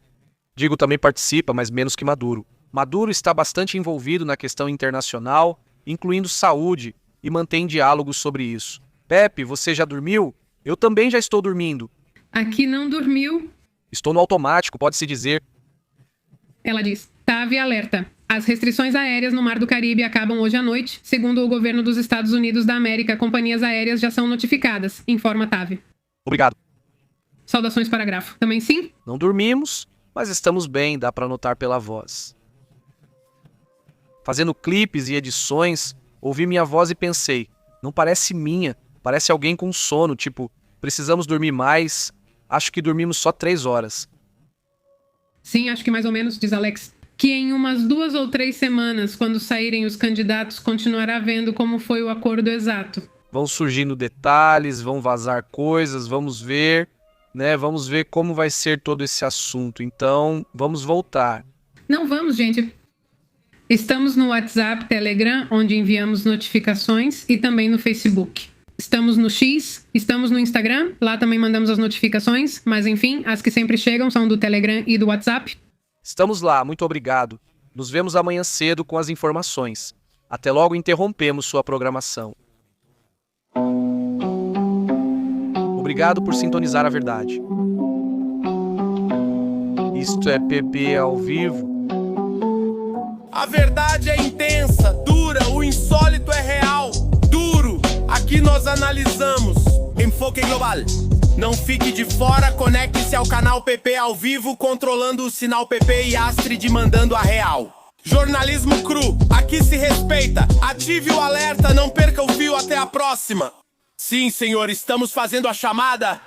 Digo, também participa, mas menos que Maduro. Maduro está bastante envolvido na questão internacional, incluindo saúde, e mantém diálogos sobre isso. Pepe, você já dormiu? Eu também já estou dormindo. Aqui não dormiu. Estou no automático, pode-se dizer. Ela diz, TAV alerta. As restrições aéreas no Mar do Caribe acabam hoje à noite. Segundo o governo dos Estados Unidos da América, companhias aéreas já são notificadas, informa TAV. Obrigado. Saudações, parágrafo. Também sim? Não dormimos, mas estamos bem, dá para notar pela voz. Fazendo clipes e edições, ouvi minha voz e pensei, não parece minha, parece alguém com sono, tipo, precisamos dormir mais, acho que dormimos só 3 horas. Sim, acho que mais ou menos, diz Alex. que em umas 2 ou 3 semanas, quando saírem os candidatos, continuará vendo como foi o acordo exato. Vão surgindo detalhes, vão vazar coisas, vamos ver, né? Vamos ver como vai ser todo esse assunto. Então, vamos voltar. Não vamos, gente. Estamos no WhatsApp, Telegram, onde enviamos notificações, e também no Facebook. Estamos no X, estamos no Instagram, lá também mandamos as notificações, mas enfim, as que sempre chegam são do Telegram e do WhatsApp. Estamos lá, muito obrigado. Nos vemos amanhã cedo com as informações. Até logo, interrompemos sua programação. Obrigado por sintonizar a verdade. Isto é PB ao vivo. A verdade é intensa, dura, o insólito é real, duro. Aqui nós analisamos. Enfoque global. Não fique de fora, conecte-se ao canal PP ao vivo, controlando o sinal PP e Astrid mandando a real. Jornalismo cru, aqui se respeita. Ative o alerta, não perca o fio, até a próxima. Sim, senhor, estamos fazendo a chamada.